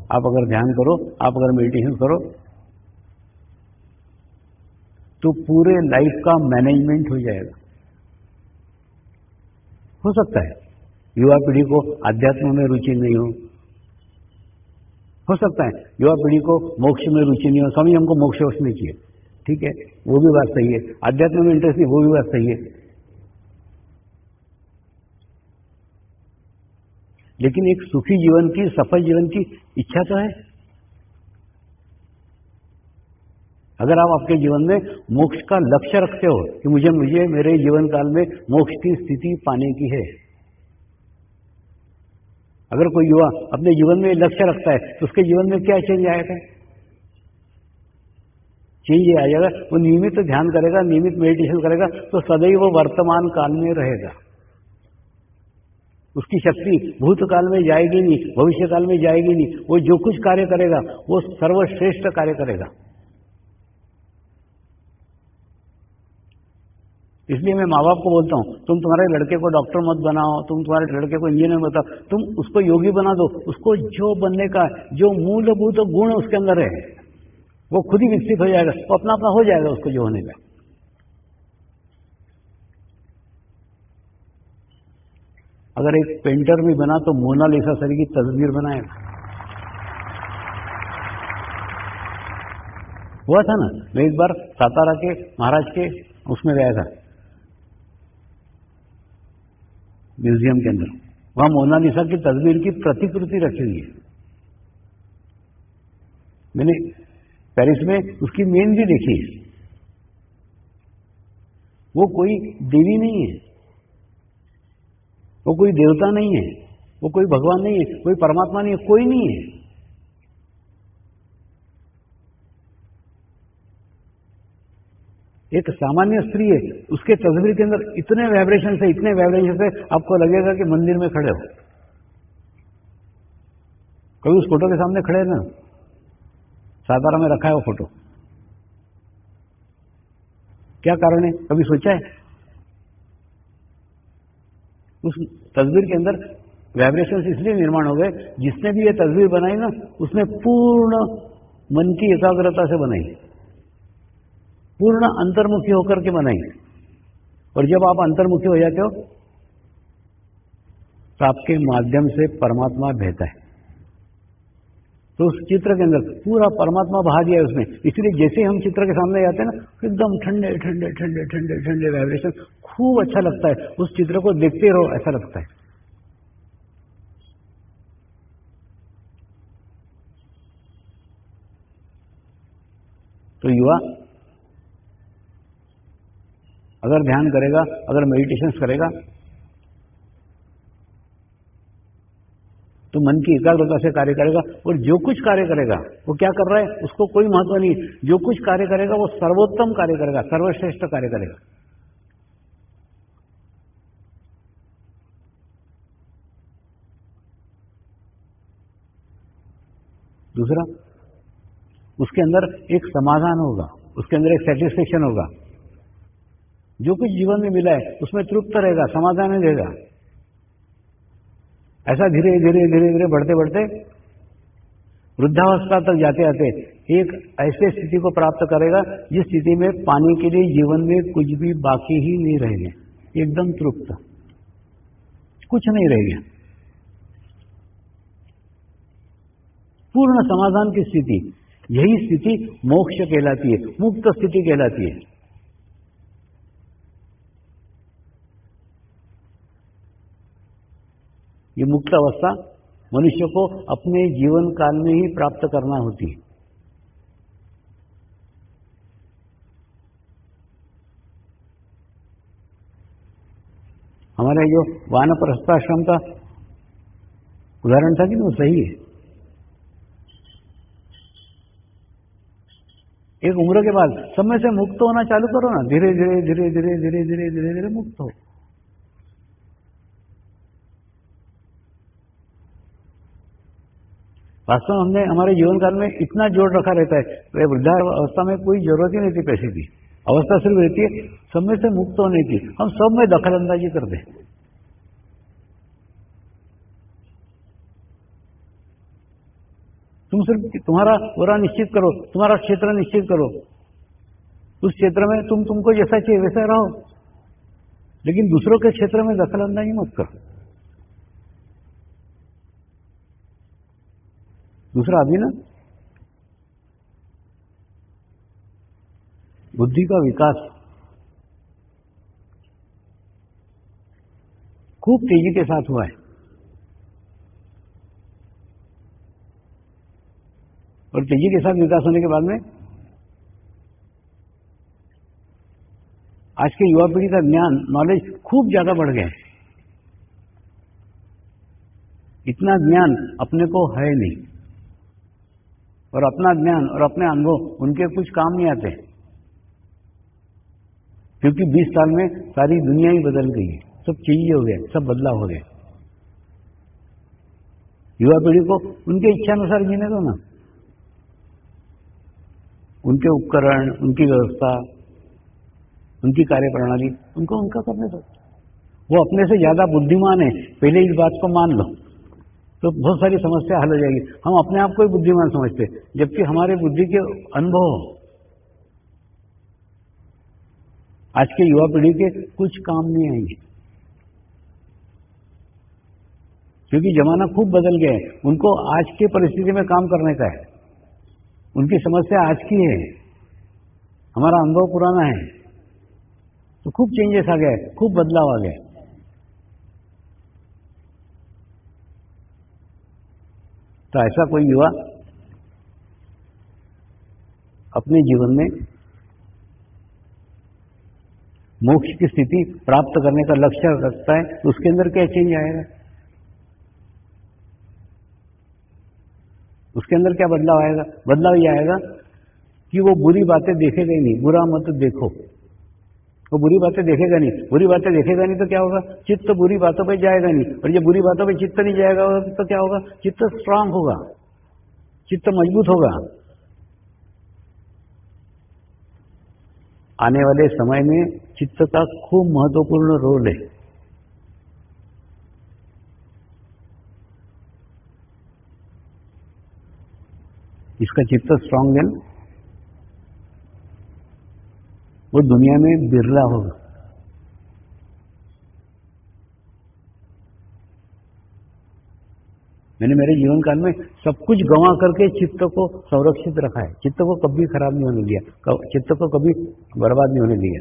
आप अगर ध्यान करो, आप अगर मेडिटेशन करो, तो पूरे लाइफ का मैनेजमेंट हो जाएगा। हो सकता है युवा पीढ़ी को आध्यात्म में रुचि नहीं हो सकता है युवा पीढ़ी को मोक्ष में रुचि नहीं हो। स्वामी हमको मोक्ष नहीं चाहिए, ठीक है, वो भी बात सही है। आध्यात्म में इंटरेस्ट नहीं, वो भी बात सही है। लेकिन एक सुखी जीवन की, सफल जीवन की इच्छा तो है। अगर आप आपके जीवन में मोक्ष का लक्ष्य रखते हो कि मुझे मेरे जीवन काल में मोक्ष की स्थिति पाने की है, अगर कोई युवा अपने जीवन में लक्ष्य रखता है तो उसके जीवन में क्या चेंज आएगा? चेंज ये आ जाएगा, वो नियमित ध्यान करेगा, नियमित मेडिटेशन करेगा तो सदैव वो वर्तमान काल में रहेगा। उसकी शक्ति भूतकाल में जाएगी नहीं, भविष्य काल में जाएगी नहीं। वो जो कुछ कार्य करेगा वो सर्वश्रेष्ठ कार्य करेगा। इसलिए मैं माँ बाप को बोलता हूं, तुम तुम्हारे लड़के को डॉक्टर मत बनाओ, तुम तुम्हारे लड़के को इंजीनियर मत बनाओ, तुम उसको योगी बना दो। उसको जो बनने का, जो मूलभूत गुण उसके अंदर है, वो खुद ही विकसित हो जाएगा, वो अपना अपना हो जाएगा उसको जो होने का। अगर एक पेंटर भी बना तो मोनालिसा सर की तस्वीर बनाएगा। हुआ था ना, मैं एक बार सातारा के महाराज के उसमें गया था, म्यूजियम के अंदर, वहां मोनालिसा की तस्वीर की प्रतिकृति रखी हुई है। मैंने पेरिस में उसकी मेहंदी देखी है। वो कोई देवी नहीं है, वो कोई देवता नहीं है, वो कोई भगवान नहीं है, कोई परमात्मा नहीं है, कोई नहीं है। एक सामान्य स्त्री है, उसके तस्वीर के अंदर इतने वाइब्रेशन से आपको लगेगा कि मंदिर में खड़े हो। कभी उस फोटो के सामने खड़े ना, सातारा में रखा है वो फोटो, क्या कारण है, कभी सोचा है? उस तस्वीर के अंदर वाइब्रेशंस इसलिए निर्माण हो गए, जिसने भी ये तस्वीर बनाई ना, उसने पूर्ण मन की एकाग्रता से बनाई, पूर्ण अंतर्मुखी होकर के बनाई। और जब आप अंतर्मुखी हो जाते हो तो आपके माध्यम से परमात्मा बहता है। तो उस चित्र के अंदर पूरा परमात्मा बहा दिया है उसने। इसलिए जैसे हम चित्र के सामने जाते हैं ना, एकदम ठंडे ठंडे ठंडे ठंडे ठंडे वाइब्रेशन, खूब अच्छा लगता है। उस चित्र को देखते रहो ऐसा लगता है। तो युवा अगर ध्यान करेगा, अगर मेडिटेशंस करेगा, तो मन की एकाग्रता से कार्य करेगा, और जो कुछ कार्य करेगा वो क्या कर रहा है उसको कोई महत्व नहीं। जो कुछ कार्य करेगा वो सर्वोत्तम कार्य करेगा, सर्वश्रेष्ठ कार्य करेगा। दूसरा, उसके अंदर एक समाधान होगा, उसके अंदर एक सेटिस्फेक्शन होगा। जो कुछ जीवन में मिला है उसमें तृप्त रहेगा, समाधान रहेगा। ऐसा धीरे धीरे धीरे धीरे बढ़ते बढ़ते वृद्धावस्था तक जाते जाते एक ऐसे स्थिति को प्राप्त करेगा जिस स्थिति में पाने के लिए जीवन में कुछ भी बाकी ही नहीं रहेगा, एकदम तृप्त, कुछ नहीं रहेगा, पूर्ण समाधान की स्थिति। यही स्थिति मोक्ष कहलाती है, मुक्त स्थिति कहलाती है। ये मुक्त अवस्था मनुष्य को अपने जीवन काल में ही प्राप्त करना होती है। हमारे जो वानप्रस्थाश्रम का उदाहरण था कि वो सही है। एक उम्र के बाद सब में से मुक्त होना चालू करो ना, धीरे धीरे धीरे धीरे धीरे धीरे धीरे धीरे मुक्त हो। वास्तव में हमने हमारे जीवन काल में इतना जोड़ रखा रहता है, वृद्धावस्था में कोई जरूरत ही नहीं थी पैसे की, अवस्था सिर्फ रहती है सब में से मुक्त होने की। हम सब में दखलंदाजी कर दे। तुम सिर्फ तुम्हारा ओरा निश्चित करो, तुम्हारा क्षेत्र निश्चित करो, उस क्षेत्र में तुमको जैसा चाहिए वैसा रहो, लेकिन दूसरों के क्षेत्र में दखलंदाजी मत करो। दूसरा अभी ना बुद्धि का विकास खूब तेजी के साथ हुआ है, और तेजी के साथ विकास होने के बाद में आज के युवा पीढ़ी का ज्ञान, नॉलेज खूब ज्यादा बढ़ गया है। इतना ज्ञान अपने को है नहीं, और अपना ज्ञान और अपने अनुभव उनके कुछ काम नहीं आते, क्योंकि 20 साल में सारी दुनिया ही बदल गई है, सब चेंज हो गया, सब बदलाव हो गया। युवा पीढ़ी को उनके इच्छानुसार जीने दो ना, उनके उपकरण, उनकी व्यवस्था, उनकी कार्यप्रणाली उनको उनका करने दो। वो अपने से ज्यादा बुद्धिमान है, पहले इस बात को मान लो। तो बहुत सारी समस्या हल हो जाएगी। हम अपने आप को ही बुद्धिमान समझते, जबकि हमारे बुद्धि के अनुभव आज के युवा पीढ़ी के कुछ काम नहीं आएंगे, क्योंकि जमाना खूब बदल गया है। उनको आज की परिस्थिति में काम करने का है, उनकी समस्या आज की है, हमारा अनुभव पुराना है। तो खूब चेंजेस आ गए, खूब बदलाव आ गए। तो ऐसा कोई युवा अपने जीवन में मोक्ष की स्थिति प्राप्त करने का लक्ष्य रखता है, तो उसके अंदर क्या चेंज आएगा? उसके अंदर क्या बदलाव आएगा? बदलाव ये आएगा कि वो बुरी बातें देखेगा ही नहीं। बुरा मत देखो, वो बुरी बातें देखेगा नहीं। बुरी बातें देखेगा नहीं तो क्या होगा? चित्त बुरी बातों पे जाएगा नहीं, और जब बुरी बातों पे चित्त नहीं जाएगा तो क्या होगा? चित्त स्ट्रांग होगा, चित्त मजबूत होगा। आने वाले समय में चित्त का खूब महत्वपूर्ण रोल है। इसका चित्त स्ट्रांग है, वो दुनिया में बिरला होगा। मैंने मेरे जीवन काल में सब कुछ गंवा करके चित्त को संरक्षित रखा है। चित्त को कभी खराब नहीं होने दिया, चित्त को कभी बर्बाद नहीं होने दिया,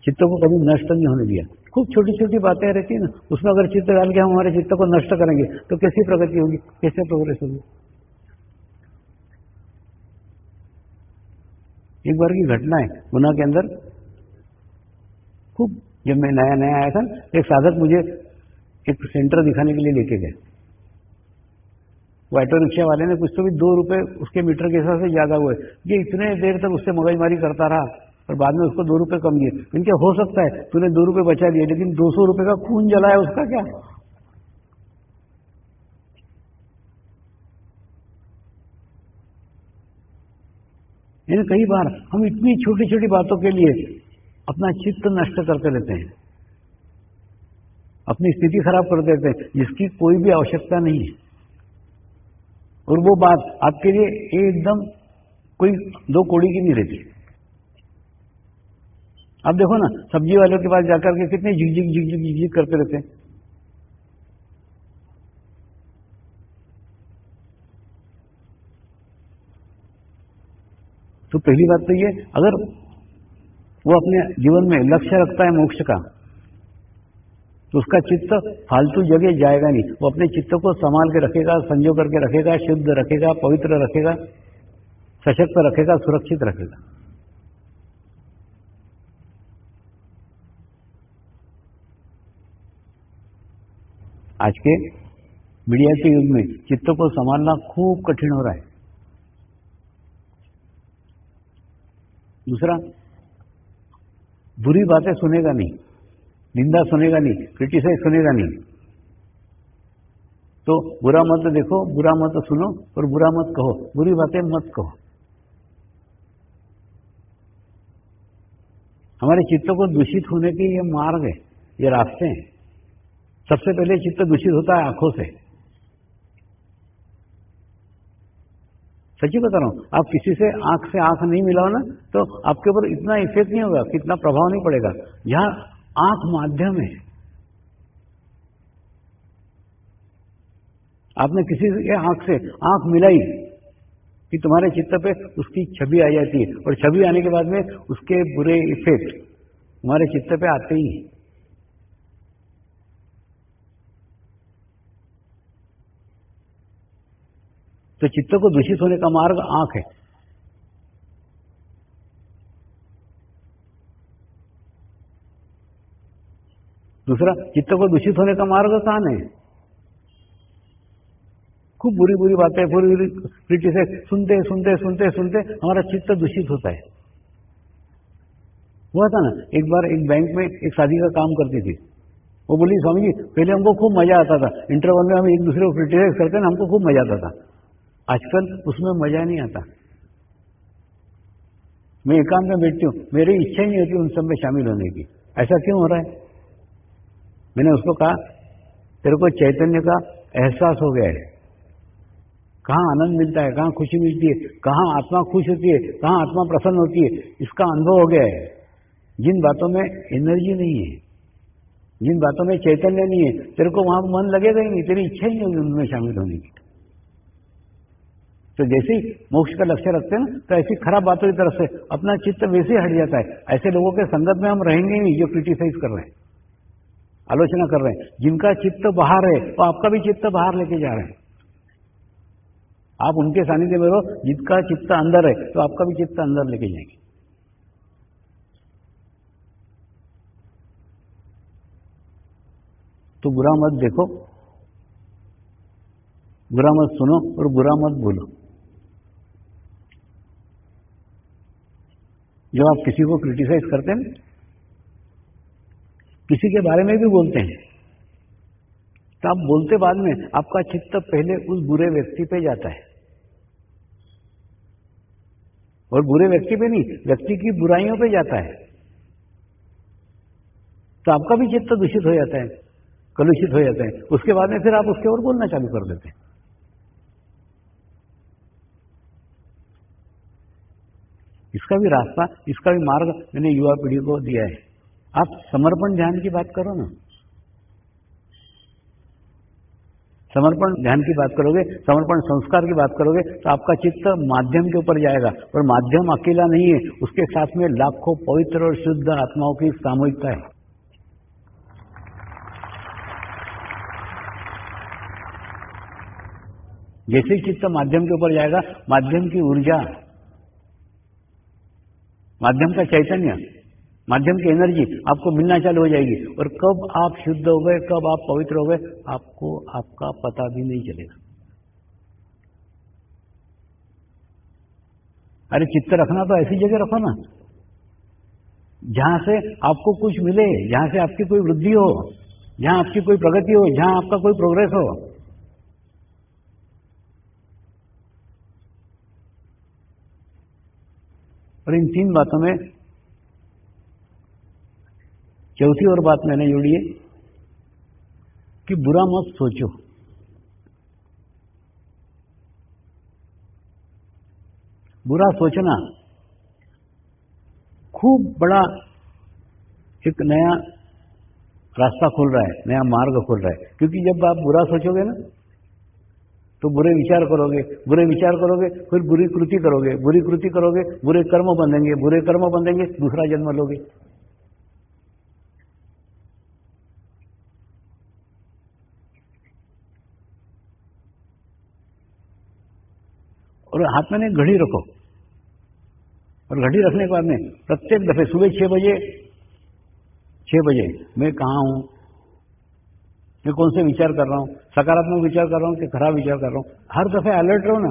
चित्त को कभी नष्ट नहीं होने दिया। खूब छोटी छोटी बातें रहती है ना, उसमें अगर चित्त डाल के हम हमारे चित्त को नष्ट करेंगे तो कैसी प्रगति होगी, कैसे प्रोग्रेस होगी? एक बार की घटना है गुना के अंदर। खूब जब मैं नया नया आया था, एक साधक मुझे एक सेंटर दिखाने के लिए लेके गए। वो ऑटो रिक्शा वाले ने कुछ तो भी 2 रुपए उसके मीटर के हिसाब से ज्यादा हुए, ये इतने देर तक उससे मगजमारी करता रहा और बाद में उसको 2 रुपए कम दिए। इनके हो सकता है तूने 2 रुपए बचा दिए, लेकिन 200 रुपए का खून जलाया, उसका क्या? यानी कई बार हम इतनी छोटी छोटी बातों के लिए अपना चित्त नष्ट करते रहते हैं, अपनी स्थिति खराब कर देते हैं, जिसकी कोई भी आवश्यकता नहीं है। और वो बात आपके लिए एकदम कोई 2 कौड़ी की नहीं रहती। आप देखो ना, सब्जी वालों के पास जाकर के कितने झिकझिक झिकझिक झिकझिक करते रहते हैं। तो पहली बात तो ये, अगर वो अपने जीवन में लक्ष्य रखता है मोक्ष का, तो उसका चित्त फालतू जगह जाएगा नहीं। वो अपने चित्त को संभाल के रखेगा, संजो करके रखेगा, शुद्ध रखेगा, पवित्र रखेगा, सशक्त रखेगा, सुरक्षित रखेगा। आज के मीडिया के युग में चित्त को संभालना खूब कठिन हो रहा है। दूसरा, बुरी बातें सुनेगा नहीं, निंदा सुनेगा नहीं, क्रिटिसाइज सुनेगा नहीं। तो बुरा मत देखो, बुरा मत सुनो और बुरा मत कहो, बुरी बातें मत कहो। हमारे चित्त को दूषित होने के ये मार्ग है, ये रास्ते हैं। सबसे पहले चित्त दूषित होता है आंखों से। सच्ची बता रहा हूं, आप किसी से आंख नहीं मिलाओ ना, तो आपके ऊपर इतना इफेक्ट नहीं होगा, कितना प्रभाव नहीं पड़ेगा। जहां आंख माध्यम है, आपने किसी के आंख मिलाई कि तुम्हारे चित्त पे उसकी छवि आ जाती है, और छवि आने के बाद में उसके बुरे इफेक्ट तुम्हारे चित्त पे आते ही हैं। तो चित्त को दूषित होने का मार्ग आंख है। दूसरा, चित्त को दूषित होने का मार्ग कान है। खूब बुरी बुरी बातें, बुरी क्रिटिसाइज सुनते सुनते सुनते सुनते हमारा चित्त दूषित होता है। हुआ था ना, एक बार एक बैंक में एक शादी का काम करती थी। वो बोली, स्वामी जी पहले हमको खूब मजा आता था, इंटरवल में हम एक दूसरे को क्रिटिसाइज करते ना, हमको खूब मजा आता था। आजकल उसमें मजा नहीं आता। मैं एकांत में बैठती हूँ, मेरी इच्छा ही नहीं होती उन सब में शामिल होने की। ऐसा क्यों हो रहा है? मैंने उसको कहा तेरे को चैतन्य का एहसास हो गया है, कहाँ आनंद मिलता है, कहाँ खुशी मिलती है, कहाँ आत्मा खुश होती है, कहाँ आत्मा प्रसन्न होती है, इसका अनुभव हो गया है। जिन बातों में एनर्जी नहीं है, जिन बातों में चैतन्य नहीं है, तेरे को वहां मन लगेगा ही नहीं, तेरी इच्छा ही नहीं होगी उनमें शामिल होने की। तो जैसे ही मोक्ष का लक्ष्य रखते हैं ना, तो ऐसी खराब बातों की तरफ से अपना चित्त वैसे ही हट जाता है। ऐसे लोगों के संगत में हम रहेंगे नहीं जो क्रिटिसाइज कर रहे हैं, आलोचना कर रहे हैं। जिनका चित्त बाहर है तो आपका भी चित्त बाहर लेके जा रहे हैं। आप उनके सानिध्य में रहो, जिनका चित्त अंदर है तो आपका भी चित्त अंदर लेके जाएंगे। तो बुरा मत देखो, बुरा मत सुनो और बुरा मत बोलो। जब आप किसी को क्रिटिसाइज करते हैं, किसी के बारे में भी बोलते हैं, तो आप बोलते बाद में आपका चित्त पहले उस बुरे व्यक्ति पे जाता है, और बुरे व्यक्ति पे नहीं, व्यक्ति की बुराइयों पे जाता है। तो आपका भी चित्त दूषित हो जाता है, कलुषित हो जाता है। उसके बाद में फिर आप उसके और बोलना चालू कर देते हैं। इसका भी रास्ता, इसका भी मार्ग मैंने युवा पीढ़ी को दिया है। आप समर्पण ध्यान की बात करो ना, समर्पण ध्यान की बात करोगे, समर्पण संस्कार की बात करोगे, तो आपका चित्त माध्यम के ऊपर जाएगा। और माध्यम अकेला नहीं है, उसके साथ में लाखों पवित्र और शुद्ध आत्माओं की सामूहिकता है। जैसे ही चित्त माध्यम के ऊपर जाएगा, माध्यम की ऊर्जा, माध्यम का चैतन्य, माध्यम की एनर्जी आपको मिलना चालू हो जाएगी। और कब आप शुद्ध हो गए, कब आप पवित्र हो गए, आपको आपका पता भी नहीं चलेगा। अरे चित्त रखना तो ऐसी जगह रखो ना जहां से आपको कुछ मिले, जहां से आपकी कोई वृद्धि हो, जहां आपकी कोई प्रगति हो, जहां आपका कोई प्रोग्रेस हो। और इन तीन बातों में चौथी और बात मैंने जोड़ी है कि बुरा मत सोचो। बुरा सोचना खूब बड़ा एक नया रास्ता खोल रहा है, नया मार्ग खोल रहा है। क्योंकि जब आप बुरा सोचोगे ना, तो बुरे विचार करोगे, बुरे विचार करोगे, फिर बुरी कृति करोगे, बुरी कृति करोगे, बुरे कर्म बंधेंगे, बुरे कर्म बंधेंगे, दूसरा जन्म लोगे। और हाथ में घड़ी रखो, और घड़ी रखने के बाद में प्रत्येक दफे सुबह 6 बजे मैं कहाँ हूं, मैं कौन से विचार कर रहा हूं, सकारात्मक विचार कर रहा हूं कि खराब विचार कर रहा हूं। हर दफे अलर्ट रहो ना।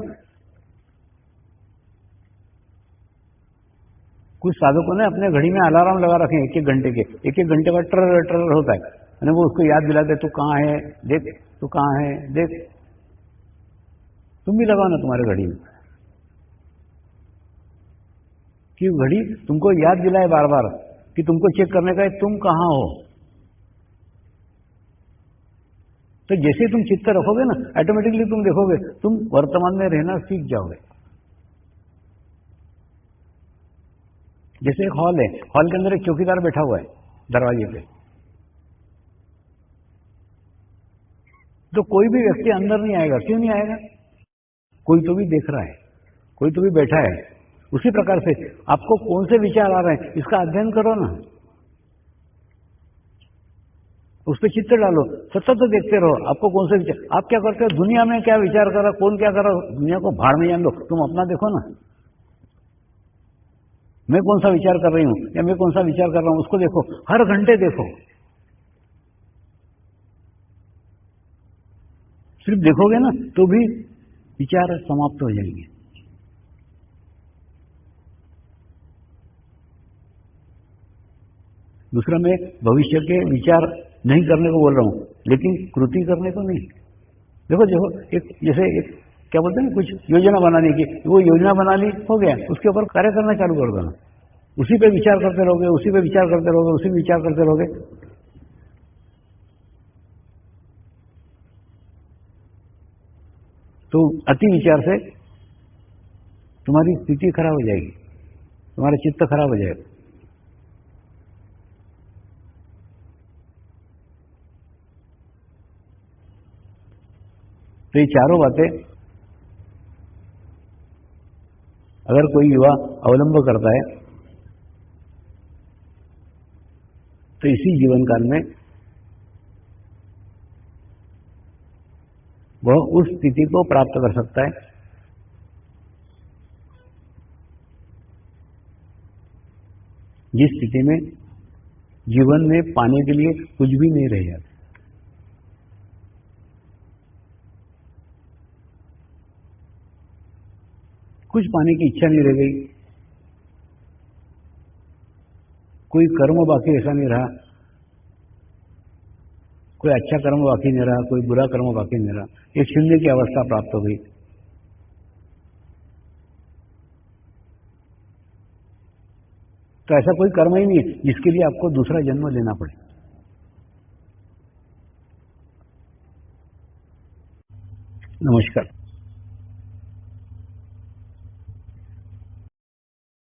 कुछ साधकों ने अपने घड़ी में अलार्म लगा रखे हैं, 1-1 घंटे के, 1-1 घंटे बाद ट्रर ट्रर होता है, यानी वो उसको याद दिलाते तू कहाँ है देख, तू कहाँ है देख। तुम भी लगाओ ना तुम्हारे घड़ी में, कि घड़ी तुमको याद दिलाए बार बार कि तुमको चेक करने का है तुम कहाँ हो। तो जैसे तुम चित्त रखोगे ना, ऑटोमेटिकली तुम देखोगे तुम वर्तमान में रहना सीख जाओगे। जैसे एक हॉल है, हॉल के अंदर एक चौकीदार बैठा हुआ है दरवाजे पे, तो कोई भी व्यक्ति अंदर नहीं आएगा। क्यों नहीं आएगा? कोई तो भी देख रहा है, कोई तो भी बैठा है। उसी प्रकार से आपको कौन से विचार आ रहे हैं इसका अध्ययन करो ना, उस पर चित्त डालो, सतत देखते रहो आपको कौन से विचार। आप क्या करते हो, दुनिया में क्या विचार कर रहा, कौन क्या कर रहा, दुनिया को भाड़ में जान लो, तुम अपना देखो ना। मैं कौन सा विचार कर रही हूं या मैं कौन सा विचार कर रहा हूं, उसको देखो, हर घंटे देखो। सिर्फ देखोगे ना तो भी विचार समाप्त हो जाएंगे। दूसरा, मैं भविष्य के विचार नहीं करने को बोल रहा हूं, लेकिन कृति करने को नहीं। देखो देखो, एक जैसे एक क्या बोलते हैं, कुछ योजना बनाने की, वो योजना बना ली, हो गया, उसके ऊपर कार्य करना चालू कर देना। उसी पे विचार करते रहोगे, उसी पे विचार करते रहोगे, उसी पे विचार करते रहोगे, तो अति विचार से तुम्हारी स्थिति खराब हो जाएगी, तुम्हारा चित्त खराब हो जाएगा। तो ये चारों बातें अगर कोई युवा अवलंब करता है तो इसी जीवन काल में वह उस स्थिति को प्राप्त कर सकता है जिस स्थिति में जीवन में पाने के लिए कुछ भी नहीं रह जाता। कुछ पाने की इच्छा नहीं रह गई, कोई कर्म बाकी ऐसा नहीं रहा, कोई अच्छा कर्म बाकी नहीं रहा, कोई बुरा कर्म बाकी नहीं रहा, एक शून्य की अवस्था प्राप्त हो गई। तो ऐसा कोई कर्म ही नहीं है जिसके लिए आपको दूसरा जन्म लेना पड़े। नमस्कार।